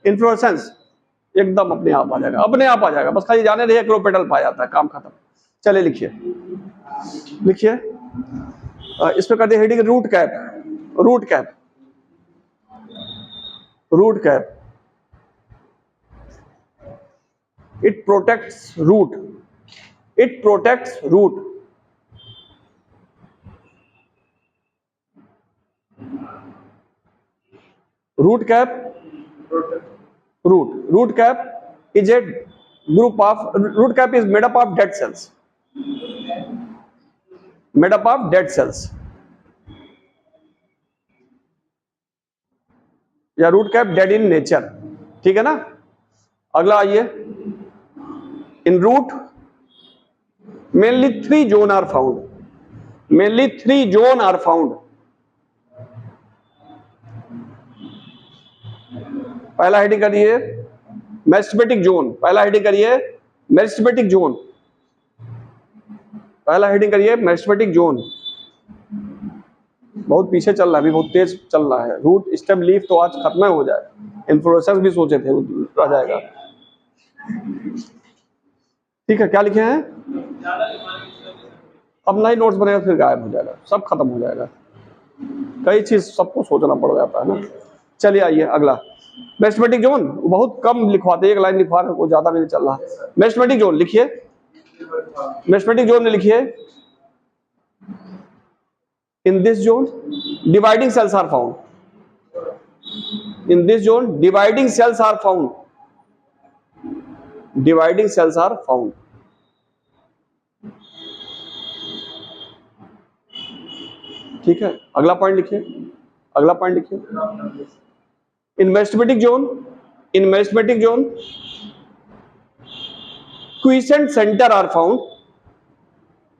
A: इन्फ्लोरेसेंस एकदम अपने आप आ जाएगा, अपने आप आ जाएगा। बस खाली जाने रहिए एक्रोपेटल पाया जाता है, काम खत्म। चलिए लिखिए, लिखिए। इस पे कर दिए heading root cap. Root cap, root cap, it protects root, it protects root। root cap, root cap is a group of, root cap is made up of dead cells, made up of dead cells, या root cap dead in nature. ठीक है ना? अगला आइए, in root mainly 3 zone are found, mainly 3 zone are found। पहला heading करिए meristematic zone, पहला heading करिए मेरिस्टेमेटिक जोन, पहला हेडिंग करिए मेरिस्टेमेटिक जोन। बहुत पीछे चल रहा है, अभी बहुत तेज चल रहा है। रूट, स्टेम, लीफ तो आज खत्म हो जाए, इन्फ्लोरेसेंस भी सोचे थे रह जाएगा। ठीक है, क्या लिखे हैं? अब नई नोट्स बनेगा फिर गायब हो जाएगा, सब खत्म हो जाएगा। कई चीज सबको सोचना पड़ जाता है ना। चलिए आइए अगला, मेरिस्टेमेटिक जोन बहुत कम लिखवाते, एक लाइन लिखवा रहे, कोई ज्यादा भी नहीं चल रहा। मेरिस्टेमेटिक जोन लिखिए, मेरिस्टेमेटिक जोन में लिखिए, in this zone dividing cells are found, in this zone dividing cells are found, dividing cells are found. ठीक है, अगला पॉइंट लिखिए, अगला पॉइंट लिखिए, in meristematic zone, in meristematic zone quiescent centre are found,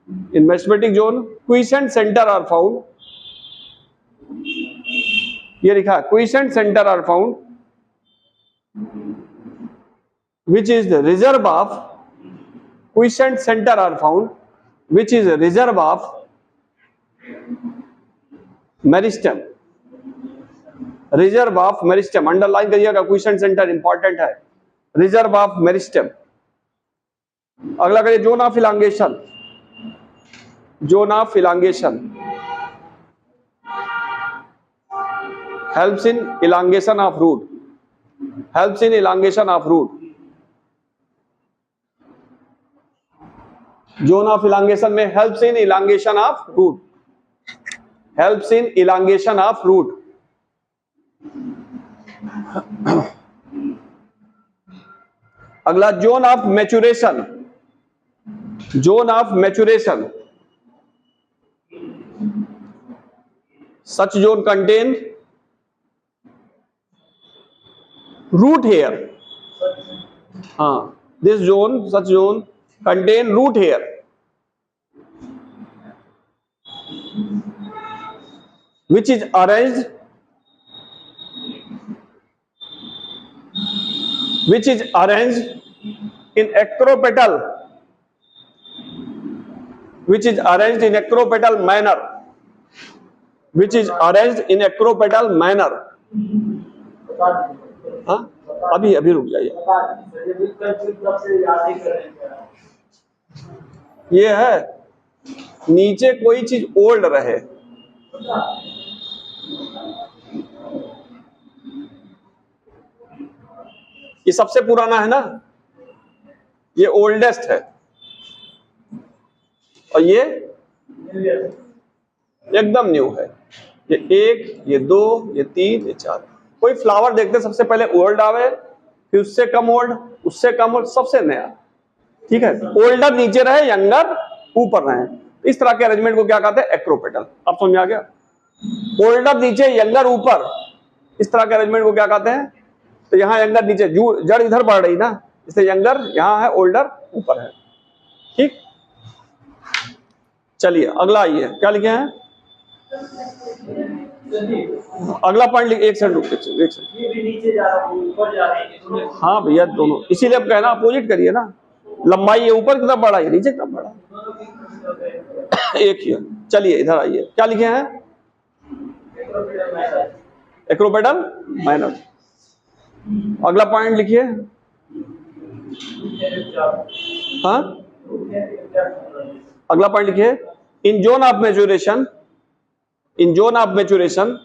A: In mesmetic zone, quiescent center are found. ये लिखा है quiescent center are found, which is the reserve of quiescent center are found, which is a reserve of meristem. Reserve of meristem underline करिएगा, quiescent centre important है. Reserve of meristem. अगला करिए zone of elongation. Zone of elongation helps in elongation of root. Helps in elongation of root. Zone of elongation में helps in elongation of root. Helps in elongation of root. अगला zone of maturation. Zone of maturation. Such zone contain root hair. हाँ, this zone, such zone contain root hair. Which is arranged in acropetal. Which is arranged in acropetal manner. Which is arranged in acropetal manner. हाँ, अभी रुक जाइए. ये है नीचे कोई चीज ओल्ड रहे. ये सबसे पुराना है ना, ये ओल्डेस्ट है, और ये एकदम न्यू है. ये 1, ये 2, ये 3, ये 4. कोई फ्लावर देखते सबसे पहले ओल्ड आवे, फिर उससे कम ओल्ड, उससे कम ओल्ड, सबसे नया. ठीक है, ओल्डर नीचे रहे, यंगर ऊपर रहे. इस तरह के अरेंजमेंट को क्या कहते हैं? एक्रोपेटल. आप समझ आ गया? ओल्डर नीचे, यंगर ऊपर, इस तरह के अरेंजमेंट को क्या कहते हैं? तो यहाँ यंगर नीचे, जड़ इधर बढ़ रही ना, इसलिए यंगर यहाँ है, ओल्डर ऊपर है. ठीक, चलिए अगला आइए, क्या लिखे हैं? अगला पॉइंट लिख. एक सेकंड, एक सेकंड. हाँ भैया, दोनों, इसीलिए अब कहना अपोजिट करिए ना. लंबाई ये ऊपर की तरफ बढ़ा है, नीचे की तरफ बढ़ा. एक ही है. चलिए इधर आइए, क्या लिखे हैं? Acropetal minor. अगला पॉइंट लिखिए. हाँ, अगला पॉइंट लिखिए. In zone of maturation, in zone of maturation,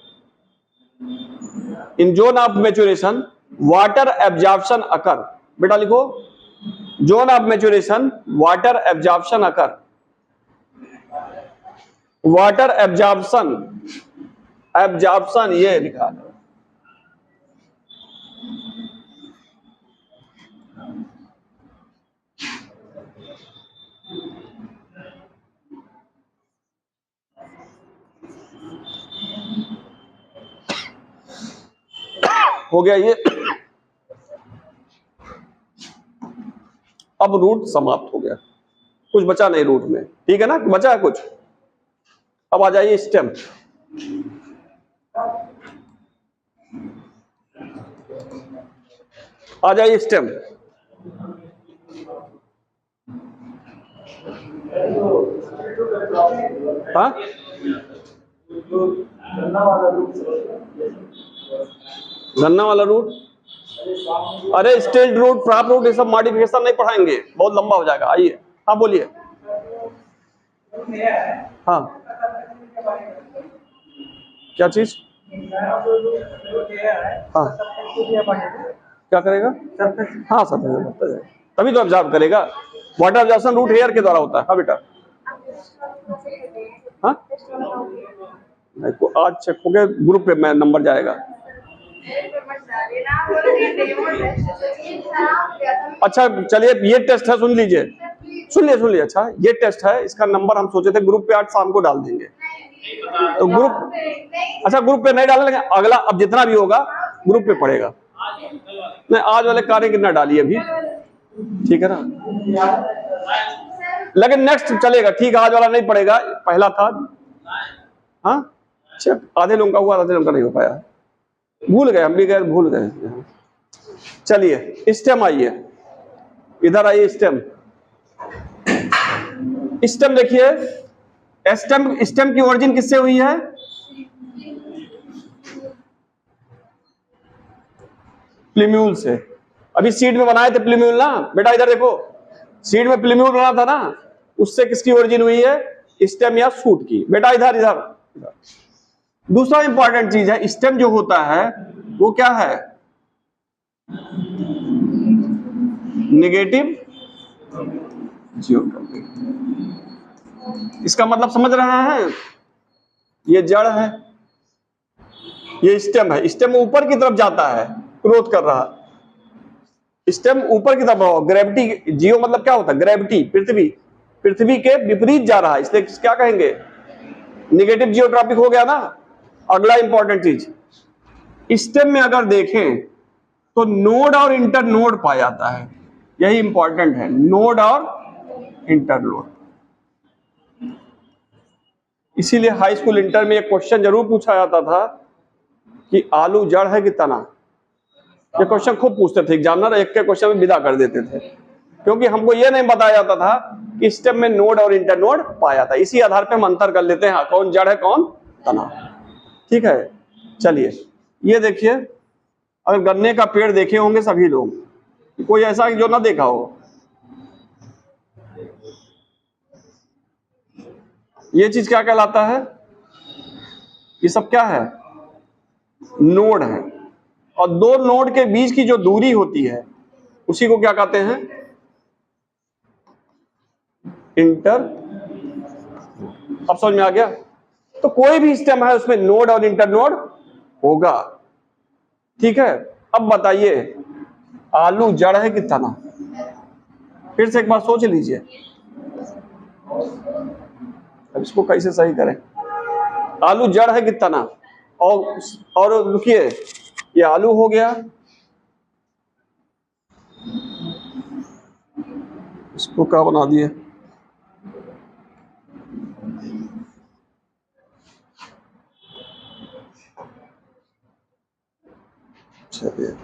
A: in zone of maturation water absorption occur. बेटा लिखो, zone of maturation water absorption occur. Water absorption, absorption ये लिखा है. हो गया ये. अब रूट समाप्त हो गया, कुछ बचा नहीं रूट में. ठीक है ना, बचा है कुछ? अब आ जाइए स्टेम. आ जाइए स्टेम. हाँ, गन्ना वाला रूट. अरे स्टेट रूट, प्रॉप रूट, ये सब मॉडिफिकेशन नहीं पढ़ाएंगे, बहुत लंबा हो जाएगा. आइए. हाँ बोलिए. हाँ, क्या चीज? हाँ, क्या करेगा? हाँ, सरफेस तभी तो ऑब्जर्व करेगा. वाटर ऑब्जर्वेशन रूट हेयर के द्वारा होता है. हाँ बेटा. हाँ, आज चेक हो गया, ग्रुप पे मैं नंबर जाएगा. अच्छा चलिए, ये टेस्ट है, सुन लीजिए, सुन लीजिए. अच्छा, ये टेस्ट है, इसका नंबर हम सोचे थे ग्रुप पे आज शाम को डाल देंगे. तो ग्रुप, अच्छा ग्रुप पे नहीं डालेंगे, अगला अब जितना भी होगा ग्रुप पे पड़ेगा. नहीं, आज वाले कार्य कितना डालिए अभी. ठीक है ना. लेकिन नेक्स्ट चलेगा, ठीक है, आज वाला नहीं पड़ेगा, पहला था। हाँ अच्छा, आधे लोगों का हुआ, आधे लोगों का नहीं हो पाया, भूल गए, हम भी गए, भूल गए। चलिए स्टेम आइए, इधर आइए। स्टेम, स्टेम देखिए, स्टेम, स्टेम की ओरिजिन किससे हुई है? प्लीम्यूल से। अभी सीड में बनाए थे प्लीम्यूल ना बेटा, इधर देखो, सीड में प्लीम्यूल बना था ना, उससे किसकी ओरिजिन हुई है? स्टेम या शूट की। बेटा इधर इधर, दूसरा इंपॉर्टेंट चीज है, स्टेम जो होता है वो क्या है? Negative geotropic. इसका मतलब समझ रहे हैं? ये जड़ है, ये स्टेम है, स्टेम ऊपर की तरफ जाता है, ग्रोथ कर रहा, स्टेम ऊपर की तरफ, ग्रेविटी, जियो मतलब क्या होता है? ग्रेविटी, पृथ्वी, पृथ्वी के विपरीत जा रहा है, इसलिए क्या कहेंगे? नेगेटिव जियोट्रॉपिक हो गया ना। अगला इंपॉर्टेंट चीज, स्टेम में अगर देखें तो नोड और इंटर नोड पाया जाता है, यही इंपॉर्टेंट है, नोड और इंटर नोड। इसीलिए हाई स्कूल इंटर में एक क्वेश्चन जरूर पूछा जाता था कि आलू जड़ है कि तना। ये क्वेश्चन खूब पूछते थे एग्जामिनर, एक के क्वेश्चन में विदा कर देते थे, क्योंकि हमको ये नहीं बताया जाता था कि स्टेम में नोड और इंटर नोड पाया था। इसी आधार पे हम अंतर कर लेते हैं, हाँ, कौन जड़ है कौन तना। ठीक है, चलिए ये देखिए, अगर गन्ने का पेड़ देखे होंगे सभी लोग, कोई ऐसा जो ना देखा हो, ये चीज क्या कहलाता है? ये सब क्या है? नोड है। और दो नोड के बीच की जो दूरी होती है उसी को क्या कहते हैं? इंटर। अब समझ में आ गया? तो कोई भी स्टेम है उसमें नोड और इंटर नोड होगा। ठीक है, अब बताइए आलू जड़ है कि तना? फिर से एक बार सोच लीजिए, अब इसको कैसे सही करें? आलू जड़ है कि तना? और रुकिए, ये आलू हो गया, इसको क्या बना दिए? चलिए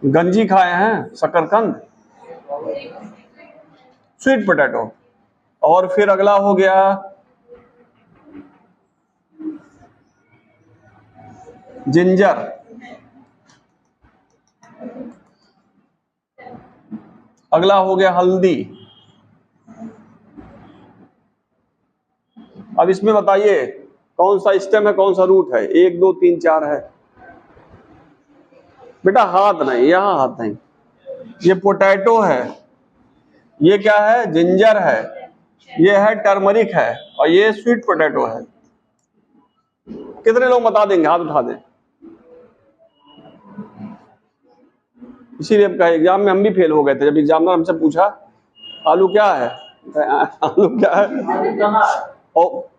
A: गंजी खाए हैं, शकरकंद, स्वीट पोटैटो, और फिर अगला हो गया जिंजर, अगला हो गया हल्दी। अब इसमें बताइए कौन सा स्टेम है कौन सा रूट है? 1 2 3 4 है बेटा, हाथ नहीं, यहां हाथ नहीं, ये पोटैटो है, ये क्या है? जिंजर है, ये है टर्मरिक है, और ये स्वीट पोटैटो है। कितने लोग बता देंगे? हाथ उठा दें। इसीलिए कहा एग्जाम में हम भी फेल हो गए थे, जब एग्जामिनर हमसे पूछा आलू क्या है, आलू क्या है, और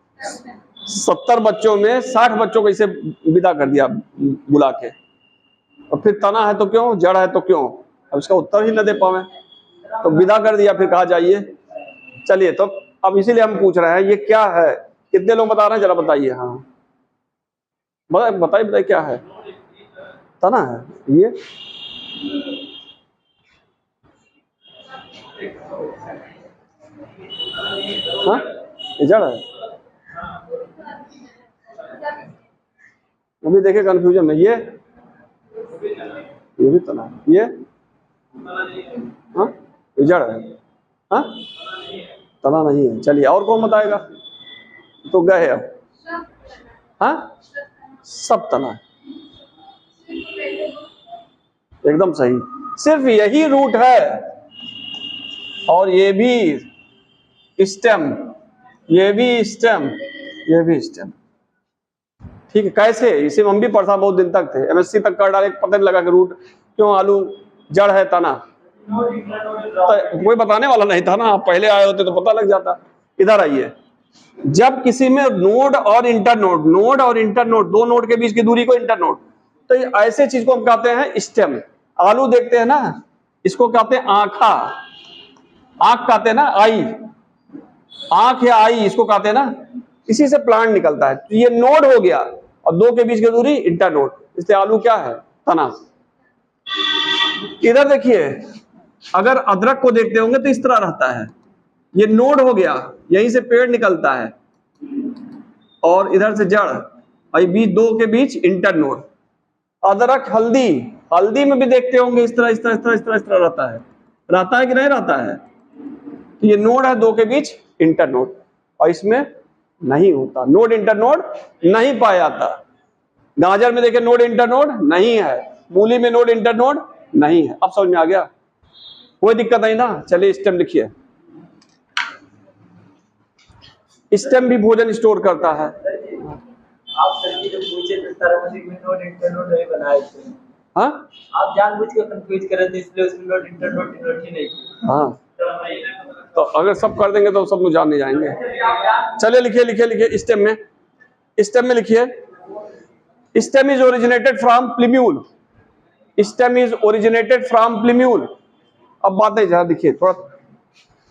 A: 70 बच्चों में 60 बच्चों को इसे विदा कर दिया बुला के। और फिर तना है तो क्यों, जड़ है तो क्यों? अब इसका उत्तर ही न दे पावे तो विदा कर दिया, फिर कहा जाइए। चलिए, तो अब इसीलिए हम पूछ रहे हैं ये क्या है? कितने लोग बता रहे हैं, जरा बताइए। हाँ बताइए बताइए क्या है? तना है ये? हाँ, ये जड़ है। अभी देखिए कंफ्यूजन में, ये भी तना है, ये हाँ, ये जड़ है। हाँ, तना नहीं है। चलिए और कौन बताएगा? तो गए अब। हाँ, सब तना है, एकदम सही, सिर्फ यही रूट है, और ये भी स्टेम, ये भी स्टेम, ये भी स्टेम। ठीक है, कैसे? इसे हम भी पढ़ा बहुत दिन तक थे, एमएससी तक कर डाले, पता नहीं लगा कि रूट क्यों आलू जड़ है तना, तो कोई बताने वाला नहीं था ना, आप पहले आए होते तो पता लग जाता। इधर आइए, जब किसी में नोड और इंटरनोड, नोड और इंटरनोड, दो नोड के बीच की दूरी को इंटरनोड, तो ऐसे चीज को हम कहते हैं स्टेम। आलू देखते हैं ना, इसको कहते हैं आंखा, आंख कहते हैं ना, आई, आंख या आई इसको कहते हैं ना, इसी से प्लांट निकलता है। तो ये नोड हो गया और दो के बीच की दूरी इंटरनोड, इसलिए आलू क्या है? तना। इधर देखिए, अगर अदरक को देखते होंगे तो इस तरह रहता है, ये नोड हो गया, यहीं से पेड़ निकलता है और इधर से जड़, और बीच दो के बीच इंटरनोड। अदरक, हल्दी, हल्दी में भी देखते होंगे इस तरह इस तरह इस तरह इस तरह इस तरह रहता है कि नहीं रहता है? तो ये नोड है, दो के बीच इंटरनोड, और इसमें नहीं होता, नोड इंटरनोड नहीं पाया जाता। गाजर में देखिए नोड इंटरनोड नहीं है, मूली में नोड इंटरनोड नहीं है। अब समझ में आ गया? कोई दिक्कत नहीं ना? चलिए स्टेम लिखिए। स्टेम भी भोजन स्टोर करता है।
B: आप सर जो पूछे थे तरह में नोड इंटरनोड नहीं बनाए थे।
A: हाँ,
B: आप जानबूझ के कंफ्यूज कर रहे थे, इसलिए उसमें नोड इंटरनोड डिनोट ही नहीं किया।
A: हाँ, तो अगर सब कर देंगे तो सब लोग जान नहीं जाएंगे। चलिए लिखिए लिखिए लिखिए स्टेम में, स्टेम में लिखिए, stem is originated from प्लीम्यूल, stem is originated from प्लीम्यूल। अब बातें जरा देखिए थोड़ा,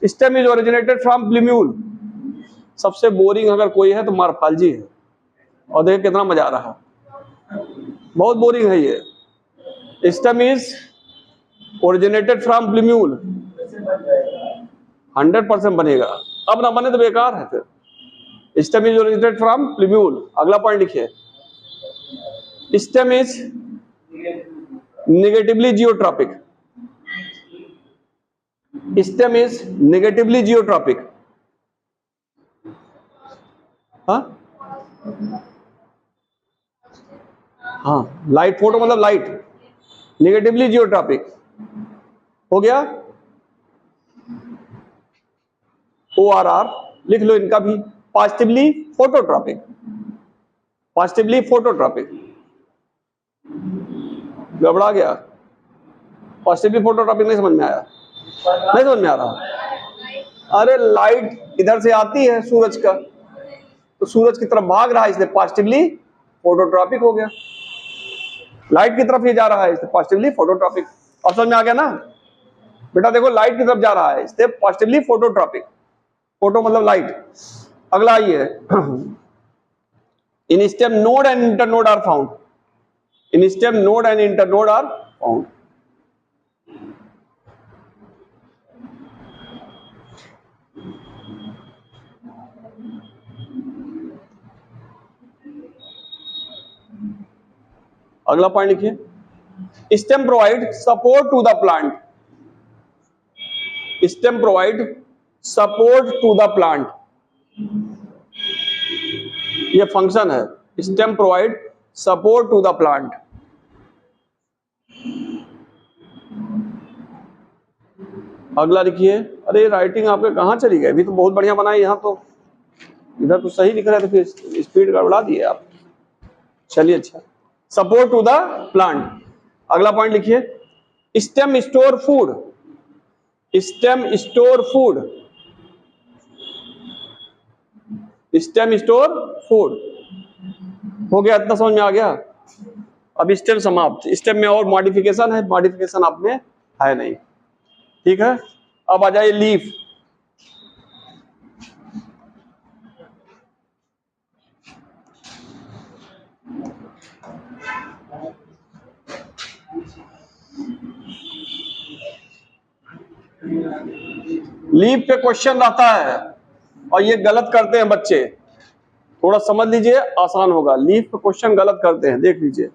A: स्टेम इज ओरिजिनेटेड फ्रॉम प्लीम्यूल। सबसे बोरिंग अगर कोई है तो मार्फालजी है, और देखिए कितना मजा आ रहा है, बहुत बोरिंग है ये। स्टेम इज ओरिजिनेटेड फ्रॉम प्लीम्यूल, 100% बनेगा, अब ना बने तो बेकार है फिर। Stem is originated from प्लीम्यूल। अगला पॉइंट लिखिए, stem is negatively geotropic, stem is negatively geotropic. हाँ हाँ, लाइट, फोटो मतलब लाइट, नेगेटिवली जियोट्रॉपिक हो गया। ORR लिख लो इनका भी, पॉजिटिवली फोटोट्रॉपिक, पॉजिटिवली फोटोट्रॉपिक। गड़बड़ा गया, पॉजिटिवली फोटोट्रॉपिक नहीं समझ में आया? नहीं समझ में आ रहा? अरे लाइट इधर से आती है सूरज का, तो सूरज की तरफ भाग रहा है, इसलिए पॉजिटिवली फोटोट्रॉपिक हो गया। लाइट की तरफ ये जा रहा है, इसलिए पॉजिटिवली फोटोट्रॉपिक। अब समझ में आ गया ना बेटा? देखो लाइट की तरफ जा रहा है, इसलिए पॉजिटिवली फोटोट्रॉपिक, फोटो मतलब लाइट। अगला आइए, in stem node and internode are found, in stem node and internode are found. अगला पॉइंट लिखिए, stem provide support to the plant, stem provide support to the plant, ये function है, stem provide support to the plant. अगला लिखिए, अरे writing आपके कहां चली गई? अभी तो बहुत बढ़िया बनाई, यहां तो इधर तो सही लिख रहे थे, फिर स्पीड गड़बड़ा दिए आप। चलिए अच्छा, सपोर्ट टू द प्लांट। अगला पॉइंट लिखिए, stem store food, stem store food, stem store food हो गया। इतना समझ में आ गया? अब स्टेम समाप्त। स्टेम में और मॉडिफिकेशन है, मॉडिफिकेशन आप में है नहीं, ठीक है। अब आ जाइए लीफ, लीफ पे क्वेश्चन रहता है और ये गलत करते हैं बच्चे, थोड़ा समझ लीजिए, आसान होगा। लीफ पे क्वेश्चन गलत करते हैं, देख लीजिए।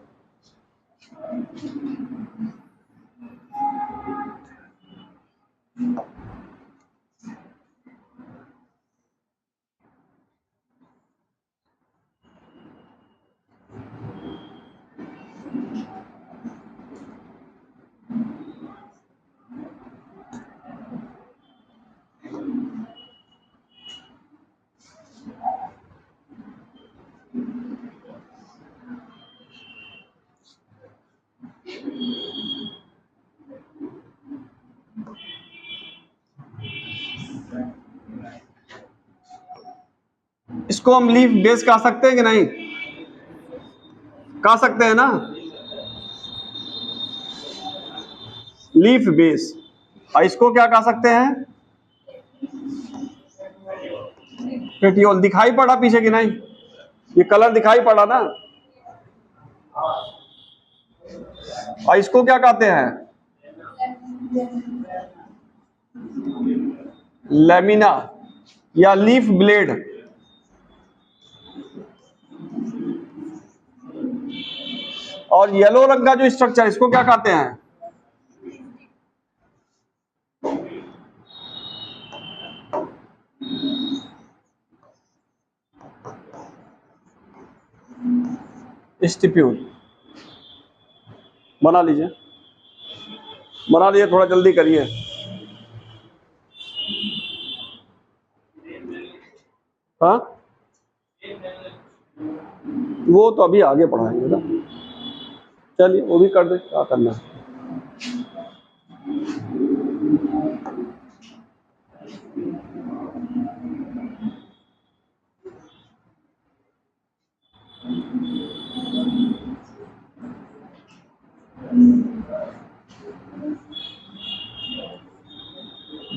A: इसको हम लीफ बेस कह सकते हैं कि नहीं? कह सकते हैं ना, लीफ बेस। और इसको क्या कह सकते हैं? पेटियोल। दिखाई पड़ा पीछे कि नहीं? ये कलर दिखाई पड़ा ना? और इसको क्या कहते हैं? लेमिना या लीफ ब्लेड। और येलो रंग का जो स्ट्रक्चर, इसको क्या कहते हैं? स्टिप्यूल। बना लीजिए, बना लीजिए, थोड़ा जल्दी करिए। हाँ, वो तो अभी आगे पढ़ाएंगे ना। चलिए वो भी कर दे, क्या करना है।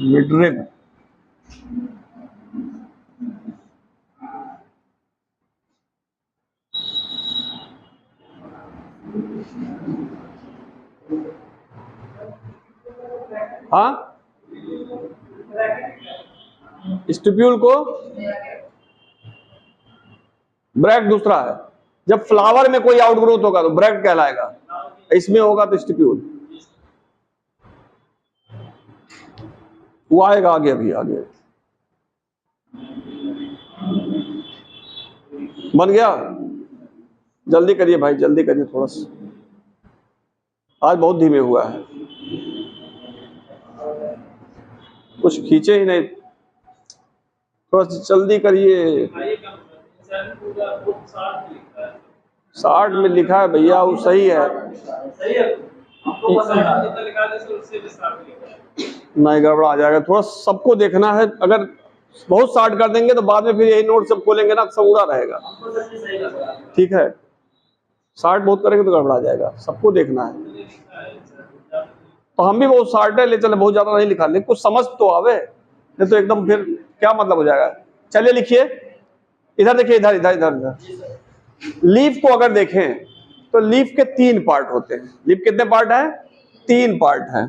A: मिडरिब। हाँ, स्टिप्यूल को ब्रैक्ट दूसरा है। जब फ्लावर में कोई आउटग्रोथ होगा तो ब्रैक्ट कहलाएगा, इसमें होगा तो स्टिप्यूल। वो आएगा आगे, अभी आगे। बन गया? जल्दी करिए भाई, जल्दी करिए, थोड़ा सा आज बहुत धीमे हुआ है, कुछ खींचे ही नहीं, थोड़ा सा जल्दी करिए। 60 में लिखा है भैया, वो सही है। नहीं, गड़बड़ा जाएगा, थोड़ा सबको देखना है। अगर बहुत शार्ट कर देंगे तो बाद में फिर यही नोट सब खोलेंगे ना, सब उड़ा रहेगा। ठीक है, 60 बहुत करेंगे तो गड़बड़ा जाएगा, सबको देखना है। तो हम भी बहुत शार्ट है, ले चले, बहुत ज्यादा नहीं लिखा, लेकिन कुछ समझ तो आवे, नहीं तो एकदम फिर क्या मतलब हो जाएगा। चलिए लिखिए, इधर देखिए, इधर इधर इधर इधर। लीफ को अगर देखें तो लीफ के 3 पार्ट होते हैं। लीफ कितने पार्ट हैं? 3 पार्ट हैं।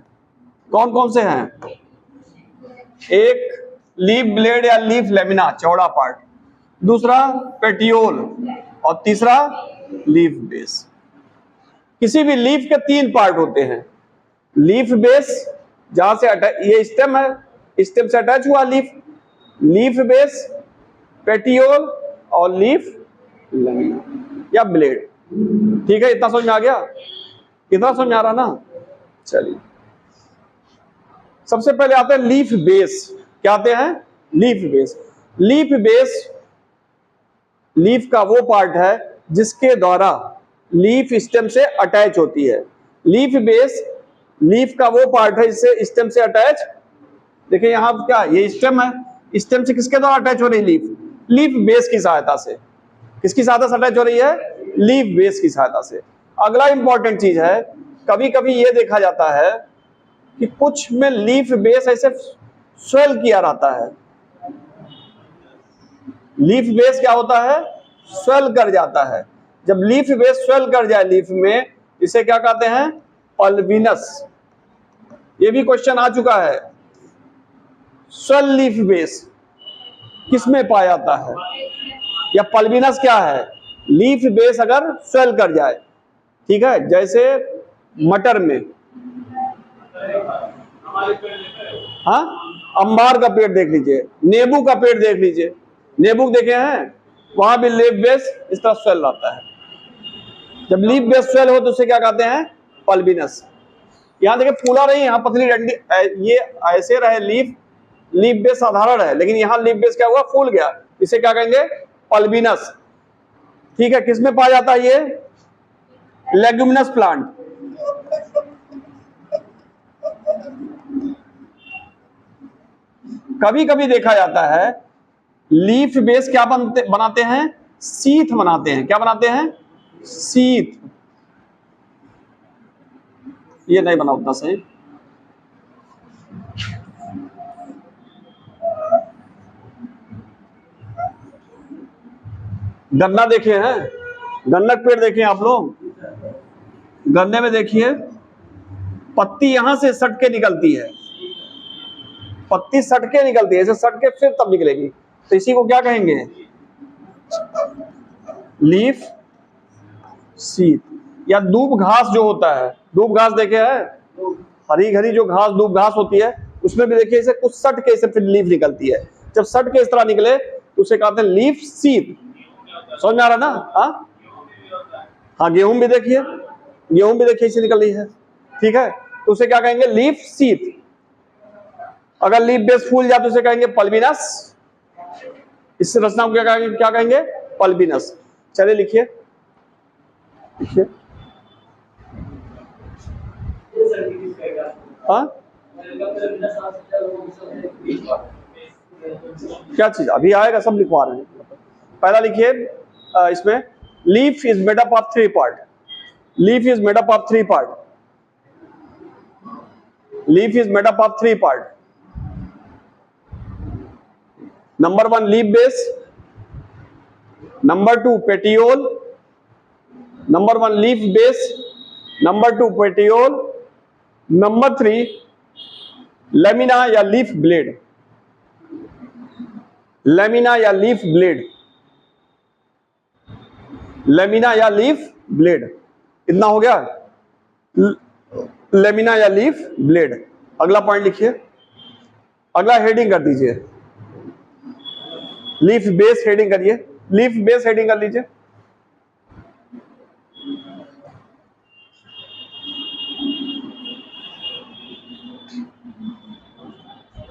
A: कौन कौन से हैं? एक लीफ ब्लेड या लीफ लेमिना, चौड़ा पार्ट। दूसरा पेटियोल, और तीसरा लीफ बेस। किसी भी लीफ के 3 पार्ट होते हैं। लीफ बेस, जहां से ये स्टेम है, स्टेम से अटैच हुआ लीफ, लीफ बेस, पेटियोल और लीफ लेमिना या ब्लेड। ठीक है, इतना समझ में आ गया? कितना समझ में आ रहा ना? चलिए, सबसे पहले आते हैं लीफ बेस। क्या आते हैं? Leaf base. Leaf base leaf का वो पार्ट है जिसके द्वारा लीफ स्टेम से अटैच होती है। लीफ बेस लीफ का वो पार्ट है जिससे स्टेम से अटैच। देखिए यहां क्या, ये स्टेम है, स्टेम से किसके द्वारा अटैच हो रही? लीफ। लीफ बेस की सहायता से। किसकी सहायता से अटैच हो रही है? लीफ बेस की सहायता से। अगला इंपॉर्टेंट चीज है, कभी कभी ये देखा जाता है कि कुछ में लीफ बेस ऐसे स्वेल किया रहता है। लीफ बेस क्या होता है? स्वेल कर जाता है। जब लीफ बेस स्वेल कर जाए लीफ में, इसे क्या कहते हैं? पल्विनस। ये भी क्वेश्चन आ चुका है। स्वेल लीफ बेस किस में पाया जाता है? या पल्विनस क्या है? लीफ बेस अगर स्वेल कर जाए, ठीक है, जैसे मटर में। हाँ, अंबार का पेड़ देख लीजिए, नींबू का पेड़ देख लीजिए, नींबू देखे हैं, वहां भी लीफ बेस इस तरह स्वेल रहता है। जब लीफ बेस स्वेल हो तो उसे क्या कहते हैं? पल्विनस। यहां देखिए फूला नहीं, यहां पतली डंडी, ये ऐसे रहे लीफ, लीफ बेस साधारण है, लेकिन यहां लीफ बेस क्या हुआ? फूल गया, इसे क्या कहेंगे? पल्विनस। ठीक है, किसमें पाया जाता है ये? Leguminous plant. कभी कभी देखा जाता है लीफ बेस क्या बनाते हैं? शीथ बनाते हैं। क्या बनाते हैं? शीथ। ये नहीं बना उतना सही। गन्ना देखे हैं? गन्ना का पेड़ देखे आप लोग? गन्ने में देखिए पत्ती यहां से सट के निकलती है, पत्ती सट के निकलती है, ऐसे सट के फिर तब निकलेगी, तो इसी को क्या कहेंगे? Leaf sheath. या दूब घास जो होता है, दूब घास देखे हैं? हरी हरी जो घास दूब घास होती है, उसमें भी देखिए इसे कुछ सट के इसे फिर लीफ निकलती है। जब सट के इस तरह निकले तो उसे कहते हैं लीफ शीथ। समझ में आ रहा ना? हाँ, गेहूं भी देखिए, गेहूं भी देखिए इसे निकल रही है, ठीक है, तो उसे क्या कहेंगे? Leaf sheath. अगर लीफ बेस फूल जाए तो उसे कहेंगे पल्बिनस। इस रचना को क्या कहेंगे? पल्बिनस। चलिए लिखिए, लिखिए। हाँ, क्या चीज अभी आएगा, सब लिखवा रहे हैं। पहला लिखिए इसमें, leaf is made up of 3 part. Leaf is made up of 3 part. Leaf is made up of 3 part. Number 1 leaf base, number 2 petiole, number 1 leaf base, number 2 petiole, number 3 lamina या लीफ ब्लेड। लेमिना या leaf blade, lamina या leaf blade. इतना हो गया, lamina या leaf blade. अगला point लिखिए, अगला हेडिंग कर दीजिए, लीफ बेस हेडिंग करिए, लीफ बेस हेडिंग कर लीजिए।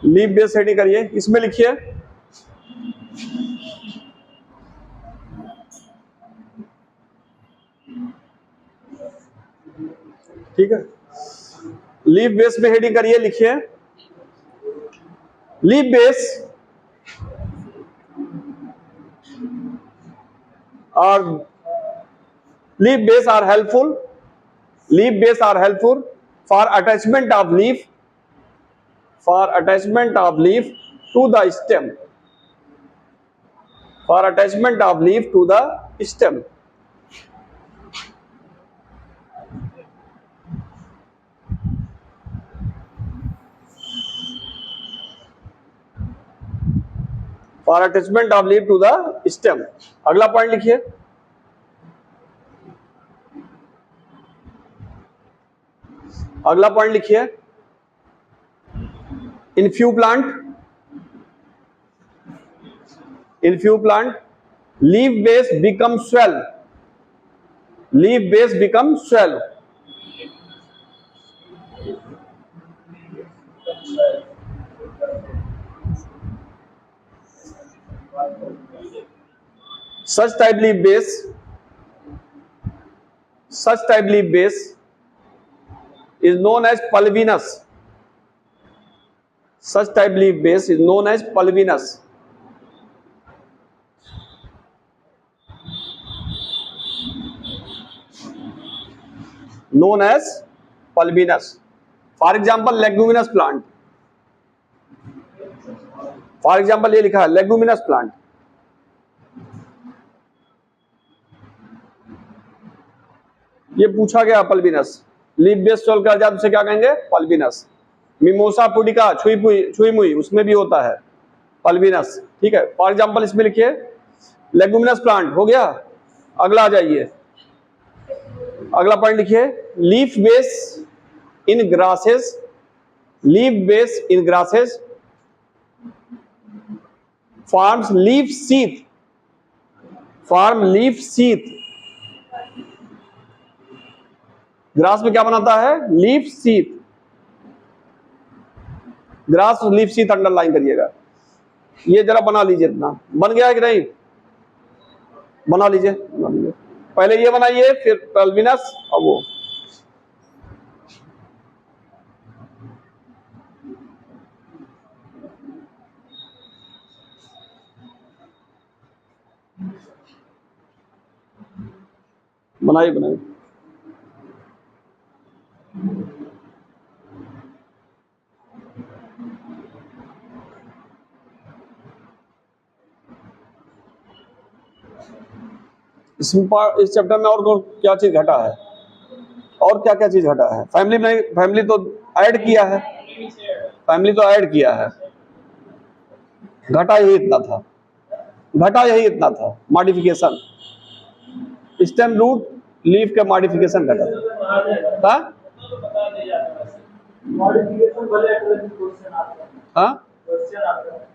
A: लीफ बेस हेडिंग करिए, इसमें लिखिए ठीक है, लीफ बेस में हेडिंग करिए, लिखिए लीफ बेस और leaf base are helpful, leaf base are helpful for attachment of leaf, for attachment of leaf to the stem, for attachment of leaf to the stem. For attachment of leaf to the stem. अगला point लिखिए, अगला point लिखिए, in few plant, in few plant leaf base become swell, leaf base become swell. Such type leaf base, such type leaf base is known as pulvinous. Such type leaf base is known as pulvinous. Known as pulvinous. For example, leguminous plant. For example, ये लिखा है leguminous plant. ये पूछा गया पल्बिनस, leaf base soul कर जाए उसे क्या कहेंगे? पल्बिनस। मिमोसा पुडिका, छुई मुई, उसमें भी होता है पल्बिनस, ठीक है। फॉर एग्जांपल इसमें लिखिए लेगुमिनस प्लांट, हो गया। अगला आ जाइए, अगला पॉइंट लिखिए, leaf base in grasses, leaf base in grasses forms leaf sheath, form leaf sheath. Grass में क्या बनाता है? Leaf sheath. Grass leaf sheath underline करिएगा। ये जरा बना लीजिए, इतना बन गया है कि नहीं? बना लीजिए, बना लीजिए। पहले ये बनाइए, फिर पल्बिनस और वो। बनाइए बनाइए। इस चैप्टर में और क्या चीज घटा है, और क्या क्या चीज घटा है? फैमिली में, फैमिली तो ऐड किया है, फैमिली तो ऐड किया है, घटा यही इतना था, घटा यही इतना था, मॉडिफिकेशन, स्टेम रूट लीफ का मॉडिफिकेशन घटा था।
B: मॉडिफिकेशन भले क्वेश्चन आता है,
A: हाँ
B: क्वेश्चन आता है।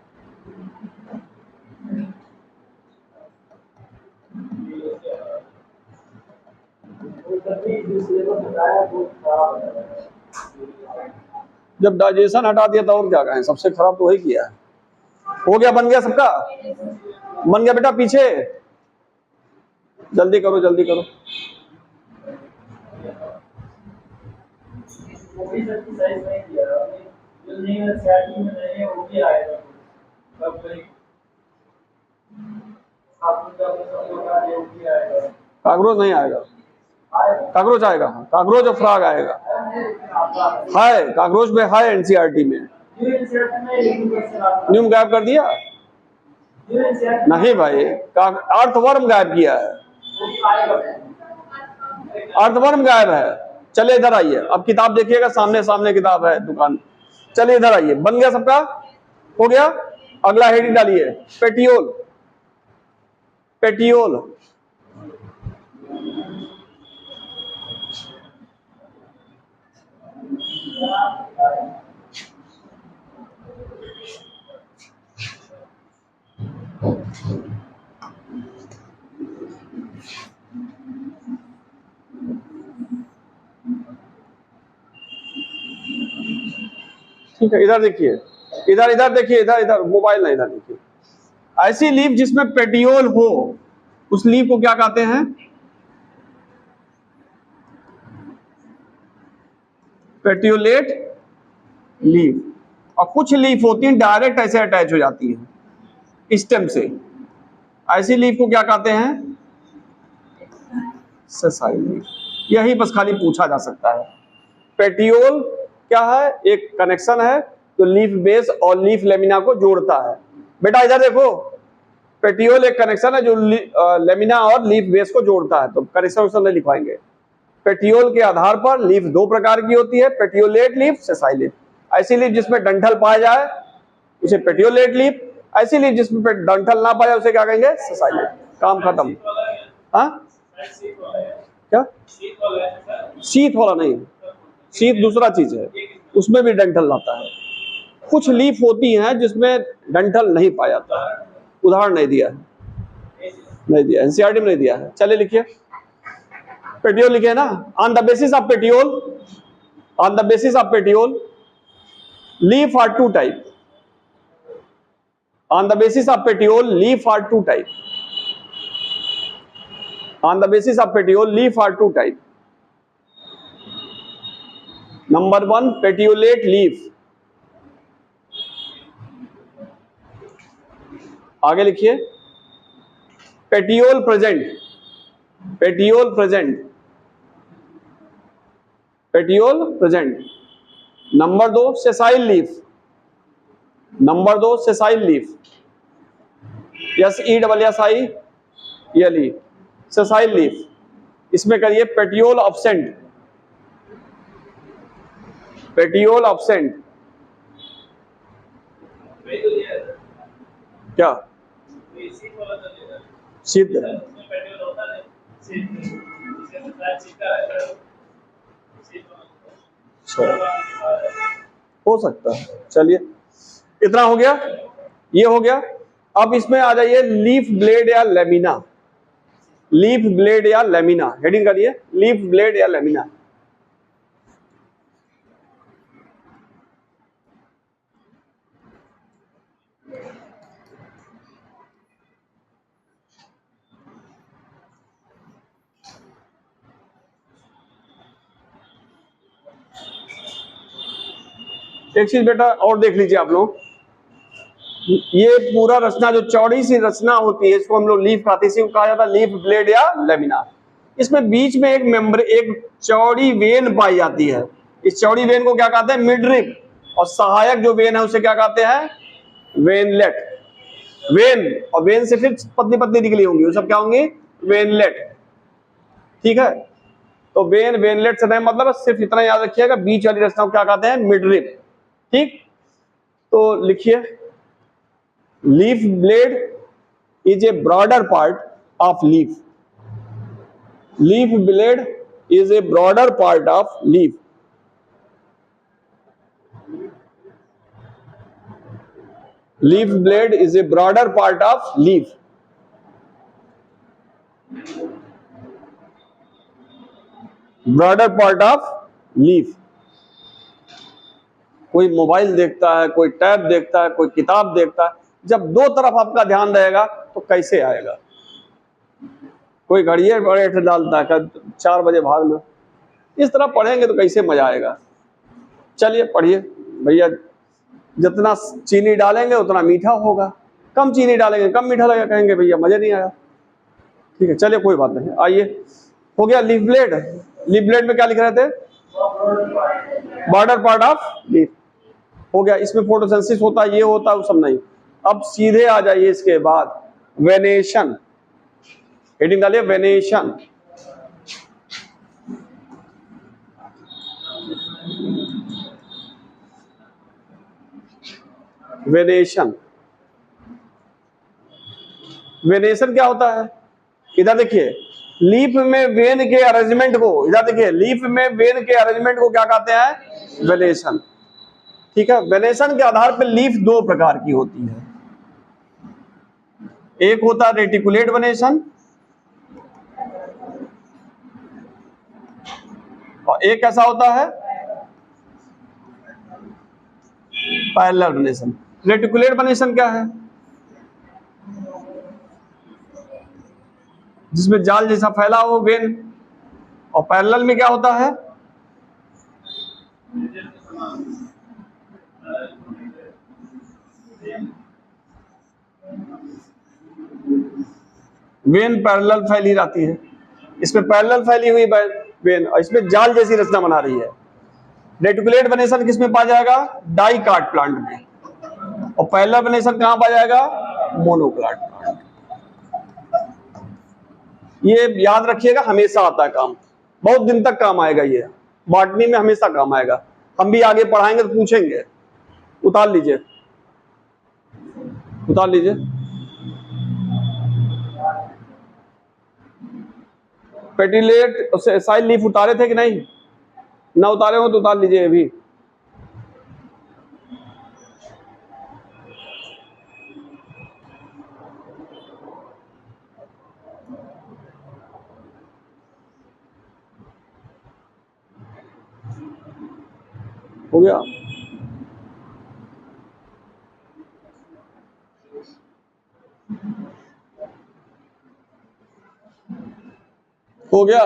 A: जब डाइजेशन हटा दिया था और क्या कहें, सबसे खराब तो वही किया है। हो गया, बन गया सबका, बन गया बेटा, पीछे जल्दी करो जल्दी करो। काकरोच नहीं आएगा, काकरोच आएगा, काकरोच और फ्रॉग आएगा, हाय काकरोच में हाय एनसीईआरटी में। न्यूम गायब कर दिया नहीं भाई, अर्थवर्म गायब किया है, अर्थवर्म गायब है। चले इधर आइए, अब किताब देखिएगा, सामने सामने किताब है दुकान, चलिए इधर आइए। बन गया सबका, हो गया। अगला हेडिंग डालिए, पेटियोल, पेटियोल। ठीक है, इधर देखिए, इधर इधर देखिए, इधर इधर, मोबाइल नहीं, इधर देखिए। ऐसी लीफ जिसमें पेटियोल हो, उस लीफ को क्या कहते हैं? Petiolate leaf. और कुछ लीफ होती हैं डायरेक्ट ऐसे अटैच हो जाती है स्टेम से, ऐसी लीफ को क्या कहते हैं? Sessile leaf. यही बस खाली पूछा जा सकता है। पेटियोल क्या है? एक कनेक्शन है जो लीफ बेस और लीफ लेमिना को जोड़ता है। बेटा इधर देखो, पेटियोल एक कनेक्शन है जो लेमिना और लीफ बेस को जोड़ता है। तो कनेक्शन नहीं लिखवाएंगे। पेटियोल के आधार पर लीफ दो प्रकार की होती है, पेटियोलेट लीफ, सेसाइल लीफ। ऐसी लीफ जिसमें डंठल पाया जाए उसे पेटियोलेट लीफ, ऐसी लीफ जिसमें डंठल ना पाया उसे क्या कहेंगे? Sessile leaf. काम खत्म। हाँ क्या? शीत वाला नहीं, शीत दूसरा चीज है, उसमें भी डंठल आता है। कुछ लीफ होती हैं जिसमें डंठल नहीं पाया जाता है, उदाहरण नहीं दिया है, नहीं दिया, एनसीईआरटी में नहीं दिया है। चलिए लिखिए, पेटियोल लिखे ना। On the basis of petiole, on the basis of petiole leaf are two type. On the basis of petiole leaf are two type. On the basis of petiole leaf are two type. Number 1 petiolate leaf. आगे लिखिए, petiole present, petiole present, petiole present. Number 2 sessile leaf, number 2 sessile leaf, SESSIL leaf, sessile leaf. इसमें करिए petiole absent, petiole absent. क्या शीत? हो सकता है। चलिए इतना हो गया, ये हो गया। अब इसमें आ जाइए लीफ ब्लेड या लेमिना, लीफ ब्लेड या लेमिना। हेडिंग करिए, लीफ ब्लेड या लेमिना। एक चीज बेटा और देख लीजिए आप लोग, ये पूरा रचना जो चौड़ी सी रचना होती है इसको हम लोग लीफ कहते हैं, इसी को कहा जाता है लीफ ब्लेड या लेमिना। इसमें बीच में एक मेंबर, एक चौड़ी वेन पाई जाती है। इस चौड़ी वेन को क्या कहते हैं? मिडरिप। और सहायक जो वेन है उसे क्या कहते हैं? वेनलेट। वेन और वेन से फिर पतली पतली निकली होंगी, वो सब क्या होंगी? वेनलेट। ठीक है, तो वेन वेनलेट से नहीं मतलब, सिर्फ इतना याद रखिएगा, बीच वाली रचना को क्या कहते हैं? मिडरिप। ठीक, तो लिखिए, leaf blade is a broader part of leaf. Leaf blade is a broader part of leaf. Leaf blade is a broader part of leaf. Broader part of leaf. कोई मोबाइल देखता है, कोई टैब देखता है, कोई किताब देखता है, जब दो तरफ आपका ध्यान रहेगा तो कैसे आएगा? कोई घड़िए बैठ डालता है, 4 बजे भाग लो, इस तरह पढ़ेंगे तो कैसे मजा आएगा? चलिए पढ़िए भैया, जितना चीनी डालेंगे उतना मीठा होगा, कम चीनी डालेंगे कम मीठा लगेगा, कहेंगे भैया मजा नहीं आया। ठीक है, चलिए कोई बात नहीं, आइए, हो गया लीफ ब्लेड। लीफ ब्लेड में क्या लिख रहे थे? Border part of leaf. हो गया, इसमें फोटोसिंथेसिस होता है, ये होता है, वो सब नहीं। अब सीधे आ जाइए इसके बाद वेनेशन। हेडिंग डालिए वेनेशन। वेनेशन। वेनेशन क्या होता है? इधर देखिए, लीफ में वेन के अरेंजमेंट को, इधर देखिए, लीफ में वेन के अरेंजमेंट को क्या कहते हैं? वेनेशन। ठीक है, वेनेशन के आधार पर लीफ दो प्रकार की होती है। एक होता है रेटिकुलेट वेनेशन और एक ऐसा होता है पैरेलल वेनेशन। रेटिकुलेट वेनेशन क्या है? जिसमें जाल जैसा फैला हो वेन। और पैरेलल में क्या होता है? वेन पैरेलल फैली रहती है, इसमें पैरेलल फैली हुई वेन और इसमें जाल जैसी रचना बना रही है। रेटिकुलेट वेनेशन किसमें पाया जाएगा? डाइकाट प्लांट में। और पैरेलल वेनेशन कहां पाया जाएगा? Monocot plant. ये याद रखिएगा, हमेशा आता है काम, बहुत दिन तक काम आएगा, ये बॉटनी में हमेशा काम आएगा। हम भी आगे पढ़ाएंगे तो पूछेंगे। उतार लीजिए, उतार लीजिए। पेटिलेट साइड लीफ उतारे थे कि नहीं? ना उतारे हो तो उतार लीजिए अभी। हो गया? हो गया?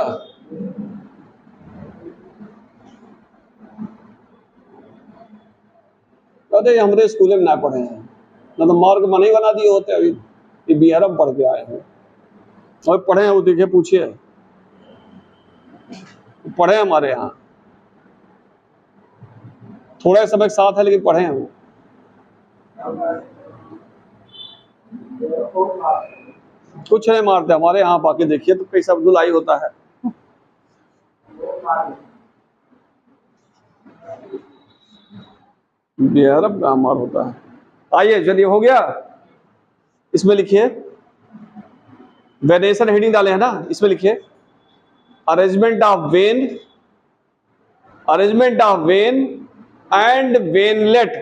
A: अरे हमारे स्कूल में ना पढ़े हैं, ना तो मार्ग मन ही बना दिए होते। अभी बिहार में पढ़ के आए हैं और पढ़े हैं, वो देखिए, पूछिए, पढ़े हमारे यहाँ, थोड़ा समय साथ है लेकिन पढ़े हैं वो। कुछ नहीं मारते हमारे यहाँ, आके देखिए तो कैसा धुलाई होता है। बेहरब मार होता है। आइए चलिए, हो गया? इसमें लिखिए वेनेशन, हेडिंग डाले हैं ना, इसमें लिखिए arrangement of vein, arrangement of vein and veinlet,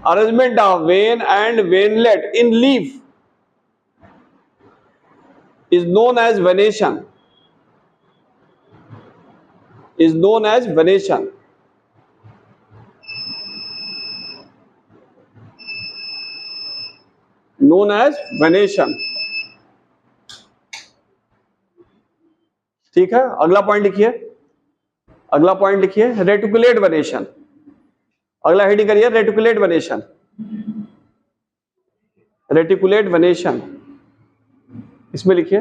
A: arrangement of vein and veinlet in leaf is known as venation, is known as venation. Known as venation. ठीक है, अगला पॉइंट लिखिए, अगला पॉइंट लिखिए रेटिकुलेट वेनेशन। अगला हेडिंग करिए reticulate venation. Reticulate venation, इसमें लिखिए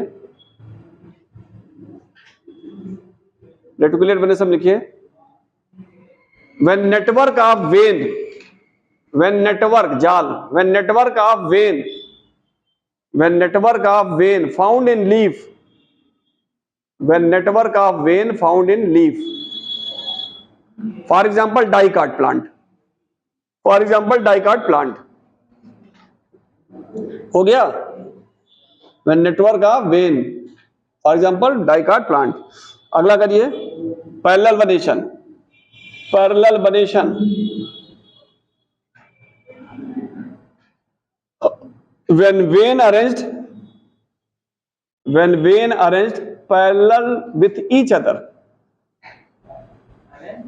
A: रेटिकुलर वेनेसम लिखिए। When network of vein, when network जाल, when network of vein, when network of vein found in leaf, when network of vein found in leaf, for example dicot plant, for example dicot plant हो गया। When network of vein, for example dicot plant. अगला करिए parallel venation, parallel venation. When vein arranged, when vein arranged parallel with each other,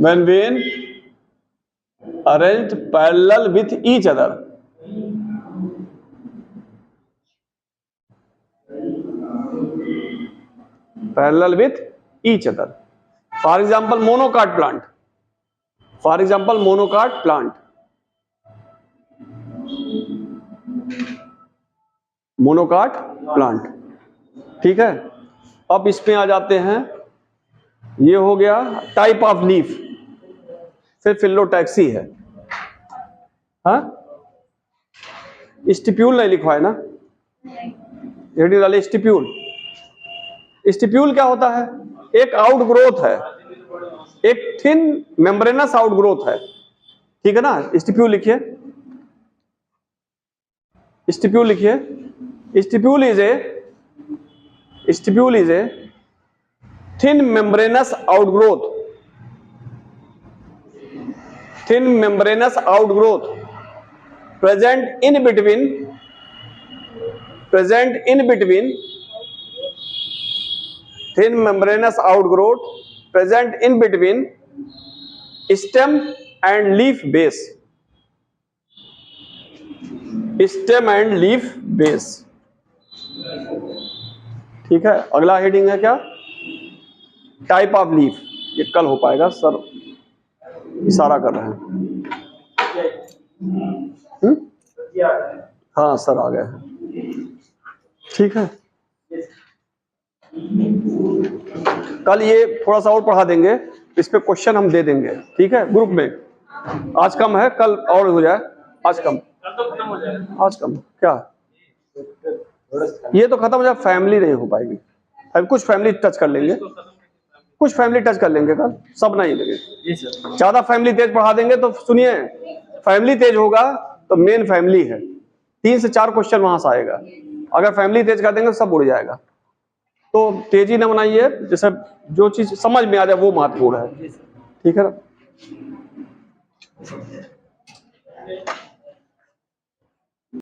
A: when vein arranged parallel with each other, parallel with each other, for example monocot plant, for example monocot plant, monocot plant. ठीक है, अब इसमें आ जाते हैं, ये हो गया type of leaf, फिर फिलोटैक्सी है। हाँ, स्टिप्यूल नहीं लिखवाए ना, हेडिंग डाले स्टिप्यूल। स्टिप्यूल क्या होता है? एक आउटग्रोथ है, एक थिन मेम्ब्रेनस आउटग्रोथ है। ठीक है ना, स्टिप्यूल लिखिए, स्टिप्यूल लिखिए। Stipule is a thin membranous outgrowth, thin membranous outgrowth present in between thin membranous outgrowth present in between stem and leaf base, stem and leaf base। ठीक है, अगला heading है क्या? Type of leaf. ये कल हो पाएगा, सर इशारा कर रहे हैं। हाँ सर आ गए हैं। ठीक है, कल ये थोड़ा सा और पढ़ा देंगे, इस पे क्वेश्चन हम दे देंगे। ठीक है, ग्रुप में। आज कम है, कल और हो जाए। आज कम, आज कम क्या, ये तो खत्म हो जाए, फैमिली नहीं हो पाएगी। अब कुछ फैमिली टच कर लेंगे, कुछ फैमिली टच कर लेंगे कल, सब नहीं लगे। ज्यादा फैमिली तेज पढ़ा देंगे तो सुनिए, फैमिली तेज होगा तो मेन फैमिली है, 3 से 4 क्वेश्चन वहां से आएगा। अगर फैमिली तेज कर देंगे तो सब उड़ जाएगा। तो तेजी न बनाइए, जैसे जो चीज समझ में आ जाए वो महत्वपूर्ण है। ठीक है ना।